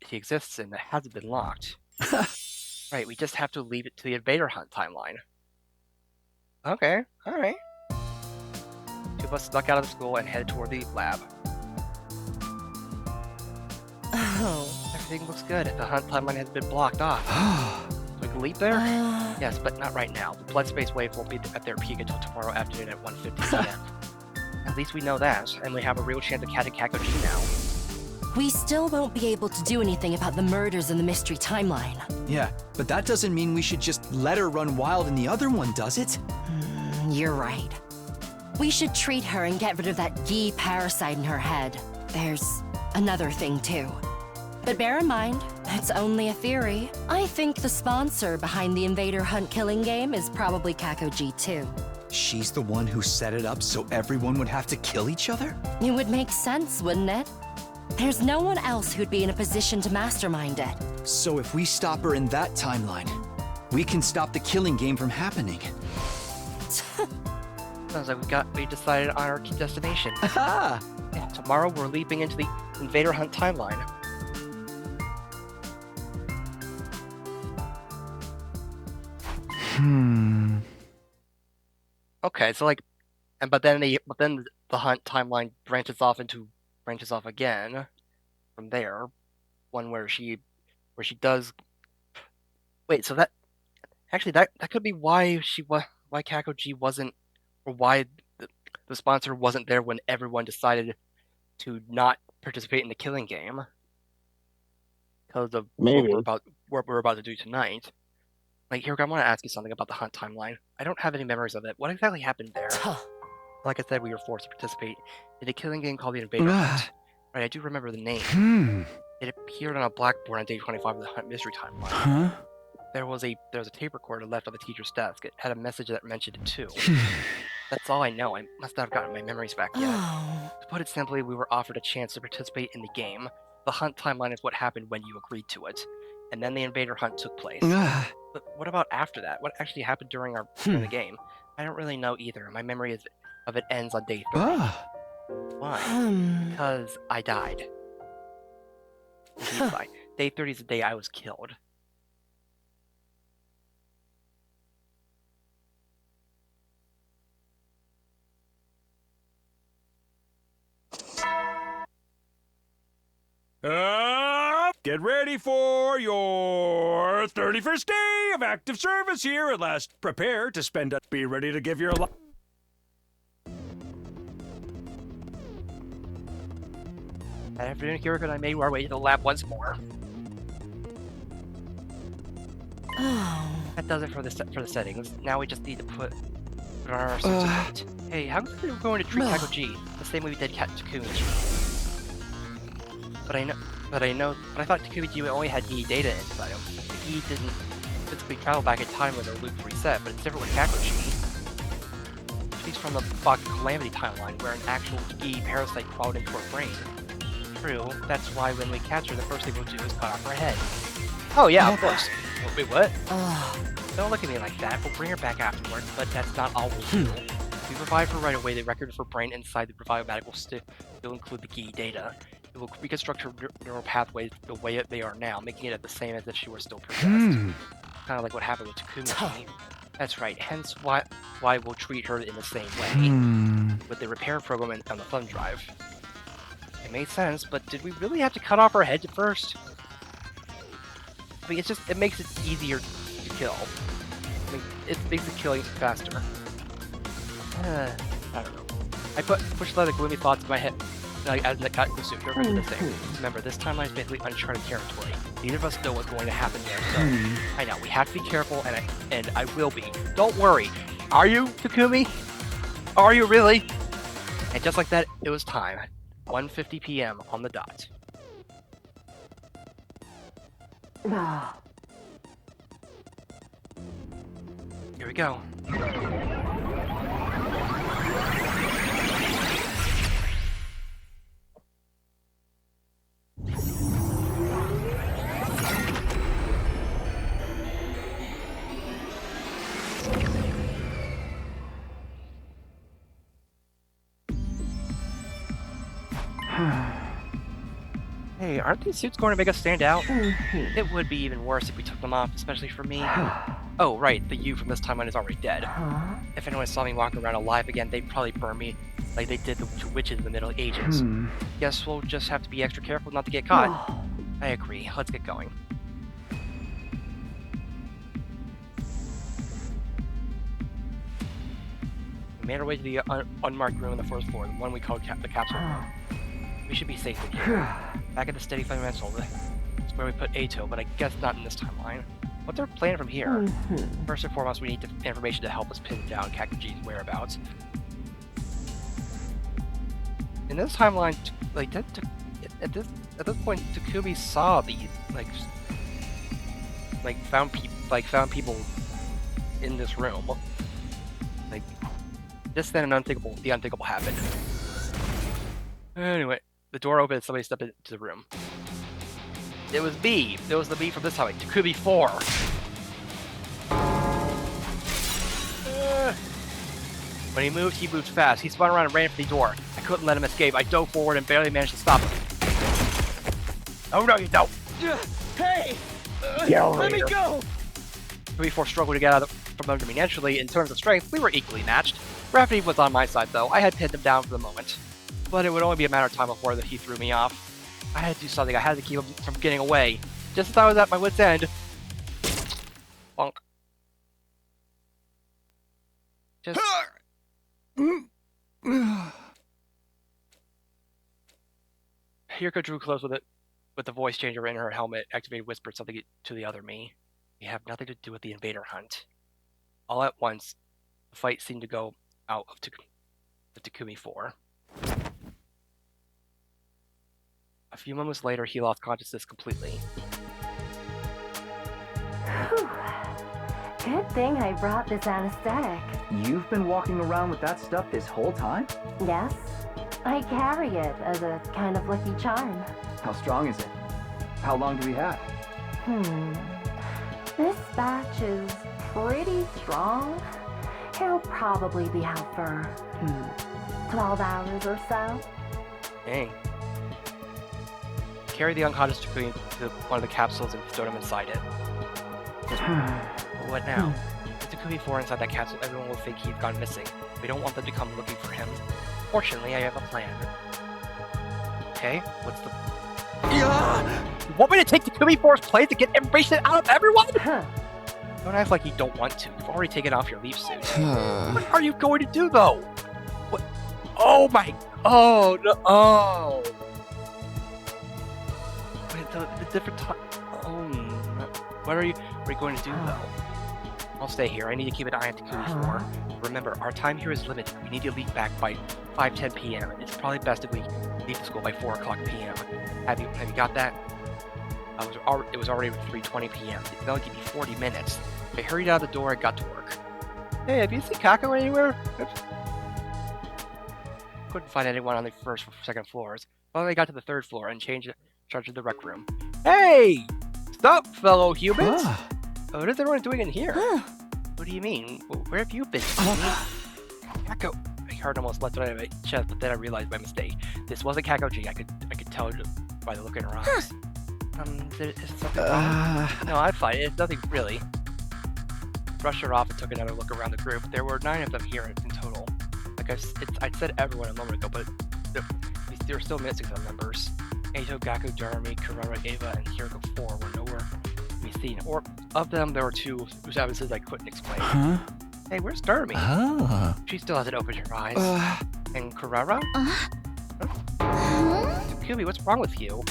He exists and it hasn't been locked. Right, we just have to leave it to the Invader Hunt timeline. Okay, alright. Two of us snuck out of the school and headed toward the lab. Oh. Everything looks good. The Hunt timeline has been blocked off. So we can leap there? Yes, but not right now. The blood space wave won't be at their peak until tomorrow afternoon at 1:50 p.m. At least we know that, and we have a real chance of catching Kakoji now. We still won't be able to do anything about the murders in the mystery timeline. Yeah, but that doesn't mean we should just let her run wild in the other one, does it? You're right. We should treat her and get rid of that Gi parasite in her head. There's another thing, too. But bear in mind, it's only a theory. I think the sponsor behind the Invader Hunt killing game is probably Kakoji, too. She's the one who set it up so everyone would have to kill each other? It would make sense, wouldn't it? There's no one else who'd be in a position to mastermind it. So if we stop her in that timeline, we can stop the killing game from happening. Sounds like we decided on our destination. Aha! Yeah, tomorrow we're leaping into the Invader Hunt timeline. Okay, so like but then the hunt timeline branches off again from there, one where she does. Wait, so that could be why Kakoji wasn't, or why the sponsor wasn't there when everyone decided to not participate in the killing game, because of Maybe. what we're about to do tonight. Like, Hiroko, I want to ask you something about the hunt timeline. I don't have any memories of it. What exactly happened there? Like I said, we were forced to participate in a killing game called the Invader Hunt. Right, I do remember the name. It appeared on a blackboard on day 25 of the Hunt Mystery Timeline. Huh? There was a tape recorder left on the teacher's desk. It had a message that mentioned it too. That's all I know. I must not have gotten my memories back yet. To put it simply, we were offered a chance to participate in the game. The Hunt timeline is what happened when you agreed to it. And then the Invader Hunt took place. But what about after that? What actually happened during the game? I don't really know either. My memory of it ends on day 30. Why? Because I died. Day 30 is the day I was killed. Get ready for your 31st day of active service here at last. Prepare to spend it. Be ready to give your life. That afternoon, Hiroko and I made our way to the lab once more. That does it for the settings. Now we just need to put on our suits of weight. Hey, how come we're going to treat Kakoji the same way we did Takumi? But I thought Takumi only had E data inside him. He didn't physically travel back in time when their loops reset, but it's different with Kakoji. She's from the Box Calamity timeline, where an actual E parasite crawled into her brain. True, that's why when we catch her, the first thing we'll do is cut off her head. Oh yeah, of course. Wait, what? Don't look at me like that. We'll bring her back afterward, but that's not all we'll do. We revive her right away. The record of her brain inside the Revivematic will still include the key data. It will reconstruct her neural pathways the way they are now, making it the same as if she were still possessed. Kind of like what happened with Takumi. That's right, hence why we'll treat her in the same way, with the repair program on the thumb drive. It made sense, but did we really have to cut off her head first? I mean, it makes it easier to kill. I mean, it makes the killing faster. I don't know. I pushed a lot of gloomy thoughts in my head as it got consumed. Don't remember this thing. Remember, this timeline is basically uncharted territory. Neither of us know what's going to happen there, so I know we have to be careful, and I will be. Don't worry. Are you, Takumi? Are you really? And just like that, it was time. 1:50 p.m. on the dot. Here we go. Hey, aren't these suits going to make us stand out? It would be even worse if we took them off, especially for me. Oh, right, the you from this timeline is already dead. If anyone saw me walking around alive again, they'd probably burn me like they did the two witches in the Middle Ages. Guess we'll just have to be extra careful not to get caught. I agree. Let's get going. We made our way to the unmarked room on the first floor, the one we called the capsule room. We should be safe in here. Back at the Steady Fundamental, that's where we put Ato, but I guess not in this timeline. What's our plan from here? First and foremost, we need information to help us pin down Kakoji's whereabouts. In this timeline, at this point, Takumi saw the found people in this room. Just then, the unthinkable happened. Anyway. The door opened and somebody stepped into the room. It was B. It was the B from this time. Takumi 4. When he moved fast. He spun around and ran for the door. I couldn't let him escape. I dove forward and barely managed to stop him. Oh no, you don't! Hey! Get over Let here. me go! Takumi 4 struggled to get out of from under me. Naturally, in terms of strength, we were equally matched. Gravity was on my side, though. I had pinned him down for the moment. But it would only be a matter of time before he threw me off. I had to do something. I had to keep him from getting away. Just as I was at my wit's end. Bonk. Just... Hirko drew close with the voice changer in her helmet, activated, whispered something to the other me. We have nothing to do with the invader hunt. All at once, the fight seemed to go out of Takumi 4. A few moments later, he lost consciousness completely. Whew. Good thing I brought this anesthetic. You've been walking around with that stuff this whole time? Yes, I carry it as a kind of lucky charm. How strong is it? How long do we have? This batch is pretty strong. It'll probably be out for 12 hours or so. Dang. Carry the unconscious Takumi to one of the capsules and stowed him inside it. What now? With Takumi 4 inside that capsule, everyone will think he's gone missing. We don't want them to come looking for him. Fortunately, I have a plan. Okay, what's the... You want me to take Takumi 4's place to get information out of everyone? Don't act like you don't want to. You've already taken off your leaf suit. What are you going to do, though? What? Oh my... Oh, no. Oh. Wait, the different time... What are you going to do, though? I'll stay here. I need to keep an eye on Takumi 4. Remember, our time here is limited. We need to leave back by 5:10 p.m. It's probably best if we leave the school by 4 o'clock p.m. Have you got that? It was already 3:20 p.m. It'll only give me 40 minutes. I hurried out the door and got to work. Hey, have you seen Kako anywhere? Couldn't find anyone on the first or second floors. Finally, I got to the third floor and charged the rec room. Hey! Stop, fellow humans! What is everyone doing in here? What do you mean? Where have you been? Kako. My heart almost leapt out of my chest, but then I realized my mistake. This wasn't Kako-G. I could tell by the look in her eyes. Is something wrong? No, I'm fine. It's nothing really. Brushed her off and took another look around the group. There were 9 of them here in total. Like I said everyone a moment ago, but they were still missing some members. Eito, Gaku, Jeremy, Kurara, Ava, and Hiroko 4 were nowhere to be seen. Or of them, there were 2 whose absences I couldn't explain. Hey, where's Jeremy? She still hasn't opened her eyes. And Kurara? Takumi, what's wrong with you?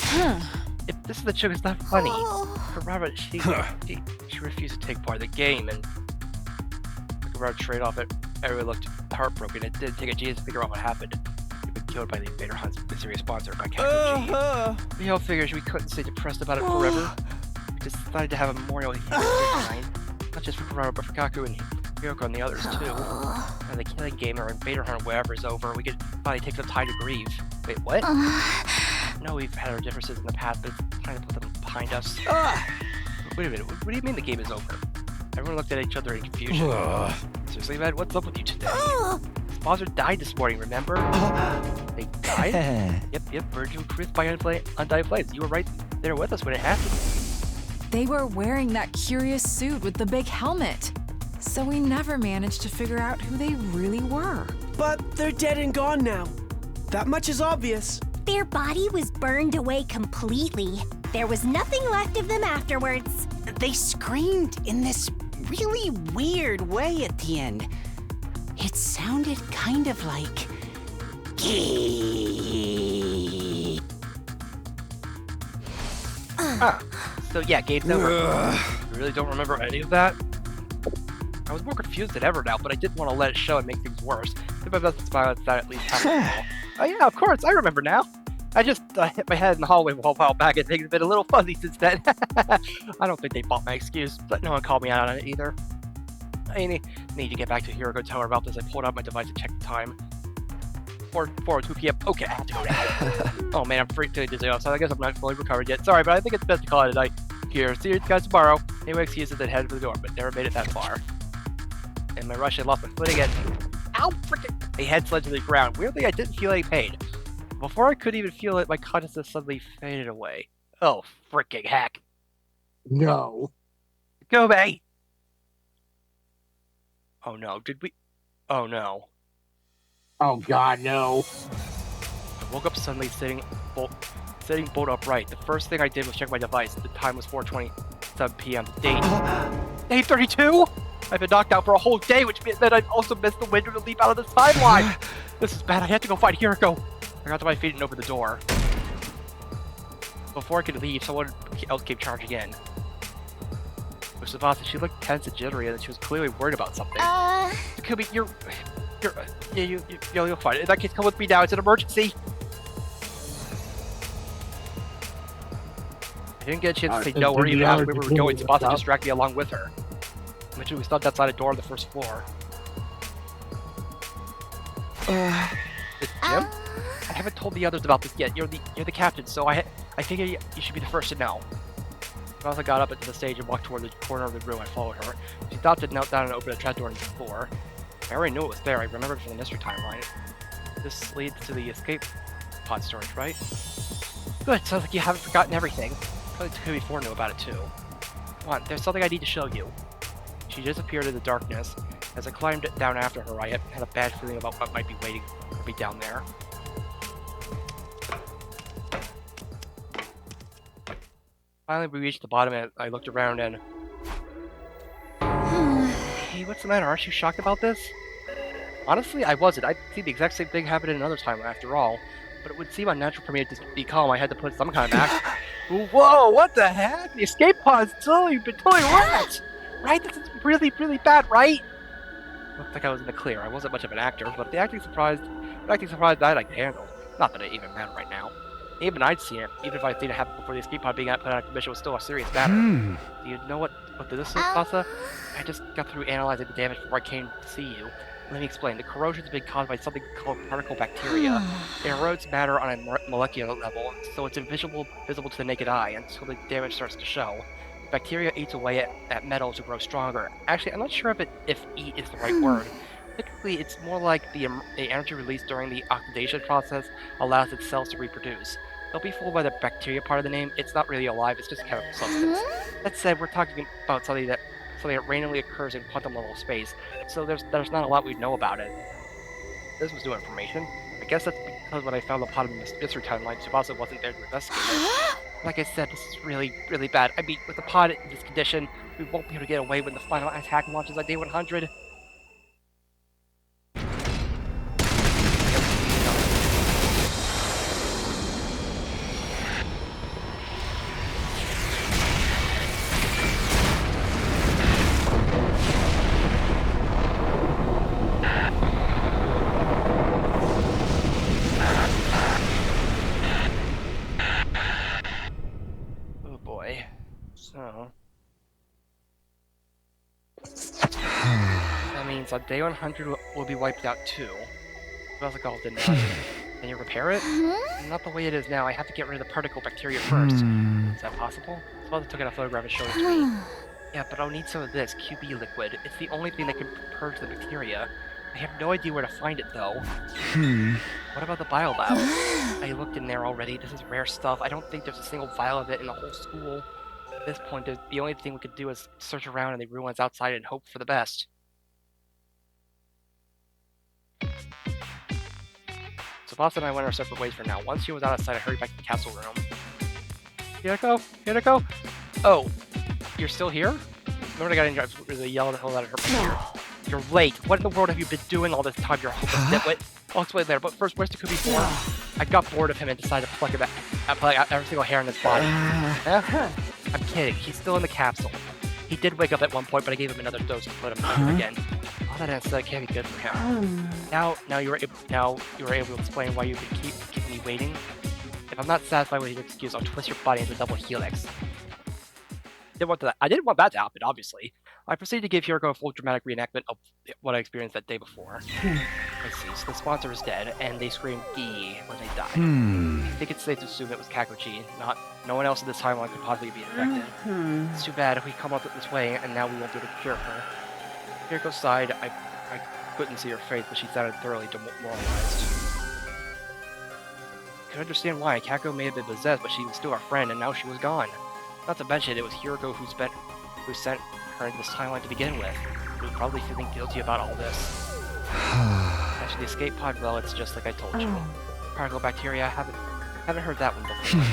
If this is the joke, it's not funny. Kurara, she refused to take part in the game, and Kurara trade off it. Everyone looked heartbroken. It didn't take a genius to figure out what happened. We've been killed by the Invader Hunt's mysterious sponsor by Kako-G. We all figured we couldn't stay depressed about it forever. We decided to have a memorial here tonight. Not just for Kurara, but for Kaku and Hiroko and the others, too. And the killing game or Invader Hunt, whatever is over, we could finally take some time to grieve. Wait, what? I know we've had our differences in the past, but it's time to put them behind us. Wait a minute, what do you mean the game is over? Everyone looked at each other in confusion. Seriously, man, what's up with you today? Sponsor died this morning, remember? They died? Yep, Virgil and Chris by Undying Flames. You were right there with us when it happened. They were wearing that curious suit with the big helmet. So we never managed to figure out who they really were. But they're dead and gone now. That much is obvious. Their body was burned away completely. There was nothing left of them afterwards. They screamed in this really weird way at the end. It sounded kind of like... So yeah, game's over. I really don't remember any of that. I was more confused than ever now, but I didn't want to let it show and make things worse. Did my best to smile at that at least half. Oh yeah, of course, I remember now. I just hit my head in the hallway a while back and things have been a little fuzzy since then. I don't think they bought my excuse, but no one called me out on it either. I need to get back to Hiroko, tell her about this. I pulled out my device to check the time. 4:02 p.m. Okay, I have to go now. Oh man, I'm freaking dizzy outside. I guess I'm not fully recovered yet. Sorry, but I think it's best to call it a night here. See you guys tomorrow. Anyway, excuses and headed for the door, but never made it that far. In my rush, I lost my footing again. Ow, frickin'! A head slid to the ground. Weirdly, I didn't feel any pain. Before I could even feel it, my consciousness suddenly faded away. Oh, fricking heck. No. Go, May! Oh no, did we? Oh no. Oh god, no. I woke up suddenly sitting bolt upright. The first thing I did was check my device. The time was 4:27 p.m. The date. Day 32? I've been knocked out for a whole day, which means that I've also missed the window to leap out of this timeline. This is bad. I have to go find Hiriko. I got to my feet and opened the door. Before I could leave, someone else came charging in. It was Tsubasa. She looked tense and jittery, and she was clearly worried about something. Takumi, you'll find it. In that case, come with me now. It's an emergency. I didn't get a chance to say no or even ask where we were going. Tsubasa just dragged me along with her. Eventually, we stopped outside a door on the first floor. It's Jim? I haven't told the others about this yet. You're the captain, so I figure you should be the first to know. Tsubasa got up into the stage and walked toward the corner of the room. I followed her. She stopped and knelt down and opened a trapdoor in the floor. I already knew it was there. I remembered from the mystery timeline. This leads to the escape pod storage, right? Good. Sounds like you haven't forgotten everything. Probably Takumi 4 knew about it too. Come on, there's something I need to show you. She disappeared in the darkness. As I climbed down after her, I had a bad feeling about what might be waiting for me down there. Finally, we reached the bottom and I looked around and... Hey, what's the matter? Aren't you shocked about this? Honestly, I wasn't. I'd seen the exact same thing happen in another time after all. But it would seem unnatural for me to be calm. I had to put some kind of act. Whoa, what the heck? The escape pod's totally wrecked! Right? This is really, really bad, right? Looked like I was in the clear. I wasn't much of an actor, but the acting surprised I like to handle. Not that it even mattered right now. Even I'd seen it. Even if I'd seen it happen before the escape pod being put out of commission, was still a serious matter. Do you know what did this, Tsubasa? I just got through analyzing the damage before I came to see you. Let me explain. The corrosion has been caused by something called particle bacteria. It erodes matter on a molecular level, so it's visible to the naked eye until the damage starts to show. The bacteria eats away at metal to grow stronger. Actually, I'm not sure if eat is the right word. Typically, it's more like the energy released during the oxidation process allows its cells to reproduce. Don't be fooled by the bacteria part of the name. It's not really alive, it's just a chemical substance. That said, we're talking about something that randomly occurs in quantum level space, so there's not a lot we know about it. This was new information. I guess that's because when I found the pod in the mystery timeline, Tsubasa wasn't there to investigate it. Like I said, this is really, really bad. I mean, with the pod in this condition, we won't be able to get away when the final attack launches on day 100. That means on day 100 will be wiped out too. Well, the goal didn't matter. Can you repair it? Not the way it is now. I have to get rid of the particle bacteria first. Is that possible? Tsubasa took out a photograph and showed it to me. Yeah, but I'll need some of this QB liquid. It's the only thing that can purge the bacteria. I have no idea where to find it though. What about the biolab? I looked in there already. This is rare stuff. I don't think there's a single vial of it in the whole school. At this point, the only thing we could do is search around in the ruins outside and hope for the best. Tsubasa and I went our separate ways for now. Once she was out of sight, I hurried back to the castle room. Hiriko? Oh, you're still here? Remember the guy in really yelled the hell out of her here. You're late. What in the world have you been doing all this time, you hopeless nitwit? I'll explain later, but first, where's Takumi 4? I got bored of him and decided to pluck out every single hair in his body. I'm kidding. He's still in the capsule. He did wake up at one point, but I gave him another dose to put him under again. All that answer can't be good for him. Now you were able to explain why you've been keeping me waiting. If I'm not satisfied with his excuse, I'll twist your body into a double helix. I didn't want that to happen, obviously. I proceeded to give Hiriko a full dramatic reenactment of what I experienced that day before. Let's see, so the sponsor is dead, and they screamed "Gee" when they died. I think it's safe to assume it was Kakuchi. No one else in this timeline could possibly be infected. It's too bad if we come up this way, and now we won't be able to cure her. Hiriko sighed. I couldn't see her face, but she sounded thoroughly demoralized. I could understand why. Kako may have been possessed, but she was still our friend, and now she was gone. Not to mention, it was Hiriko who sent her into this timeline to begin with. you're probably feeling guilty about all this. Actually, the escape pod, well, it's just like I told you. Particle bacteria, I haven't heard that one before.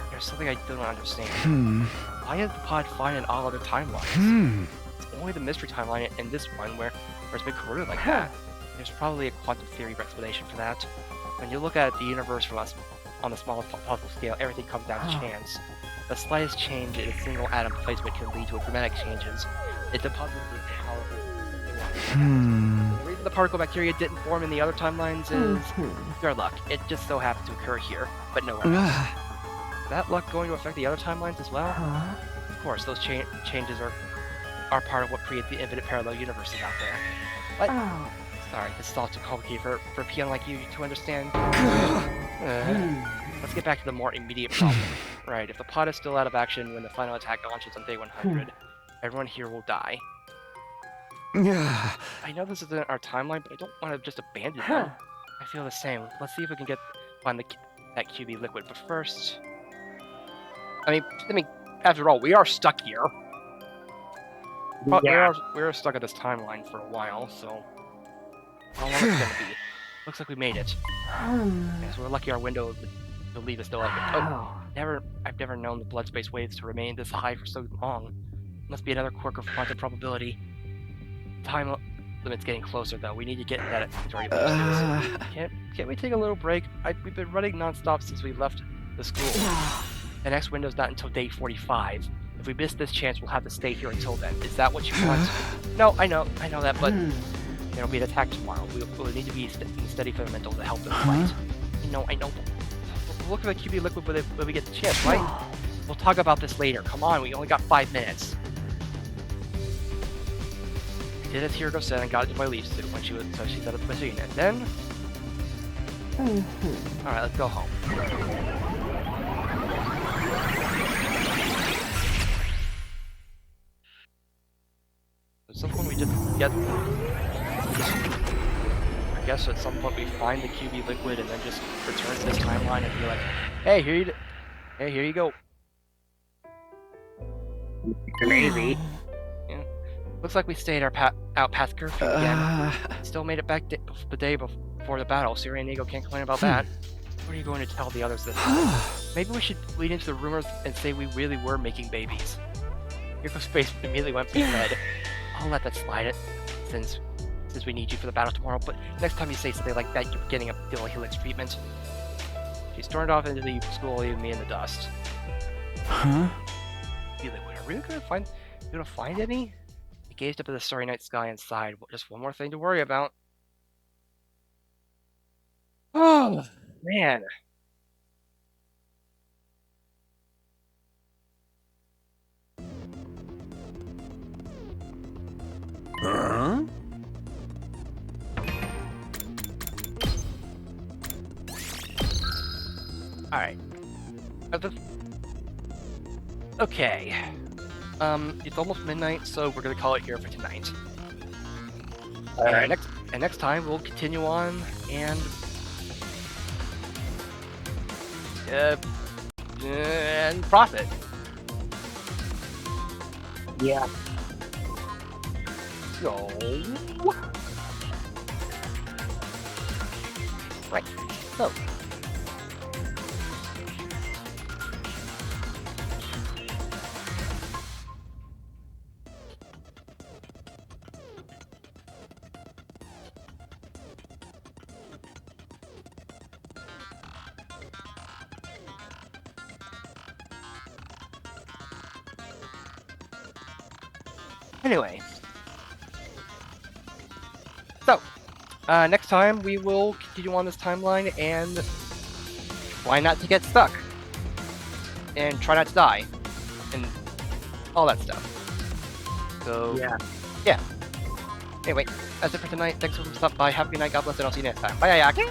There's something I don't understand. Why is the pod fine in all other timelines? It's only the mystery timeline in this one where it's been corroded like that. There's probably a quantum theory explanation for that. When you look at the universe from us on the smallest possible scale, everything comes down to chance. The slightest change in a single atom placement can lead to dramatic changes. It's impossible to powerful. The reason the particle bacteria didn't form in the other timelines is your luck. It just so happens to occur here, but nowhere else. Is that luck going to affect the other timelines as well? Of course, those changes are part of what creates the infinite parallel universes out there. But sorry, this is all too complicated for a peon like you to understand. Let's get back to the more immediate problem. Right, if the pod is still out of action when the final attack launches on day 100, everyone here will die. I know this isn't our timeline, but I don't want to just abandon them. I feel the same. Let's see if we can find that QB liquid. But first, I mean, after all, we are stuck here. Yeah. We are stuck at this timeline for a while, so how long it's gonna be? Looks like we made it. Yes, we're lucky our window to leave is still open. I've never known the blood space waves to remain this high for so long. Must be another quirk of quantum probability. Time limit's getting closer, though. We need to get that inventory. Can't we take a little break? We've been running non-stop since we left the school. The next window's not until day 45. If we miss this chance, we'll have to stay here until then. Is that what you want? No, I know that, but there'll be an attack tomorrow. We'll need to be steady for the mental to help them fight. I know. We'll look at the QB liquid when we get the chance, right? We'll talk about this later. Come on, we only got 5 minutes. I did as Hiroko said and got into my leaf suit when she set up the machine, and then... Alright, let's go home. At some point we just get... I guess at some point we find the QB liquid and then just return to this timeline and be like, hey, here you go. Crazy. Yeah. Looks like we stayed out past curfew again. Still made it back the day before the battle. Siri and Ego can't complain about that. What are you going to tell the others this time? Maybe we should lead into the rumors and say we really were making babies. Hiriko's face immediately went big red. I'll let that slide since we need you for the battle tomorrow, but next time you say something like that, you're getting a Dill Helix treatment. She stormed off into the school, leaving me in the dust. Are we really gonna find any? I gazed up at the starry night sky and sighed. Just one more thing to worry about. Oh, man. Alright. Okay. It's almost midnight, so we're gonna call it here for tonight. Alright. Next time we'll continue on and profit. Yeah. So... Right. So... Anyway, so next time we will continue on this timeline and try not to get stuck and try not to die and all that stuff. So yeah. Anyway, that's it for tonight. Thanks for stopping by. Have a good night. God bless, and I'll see you next time. Bye, Ayaki.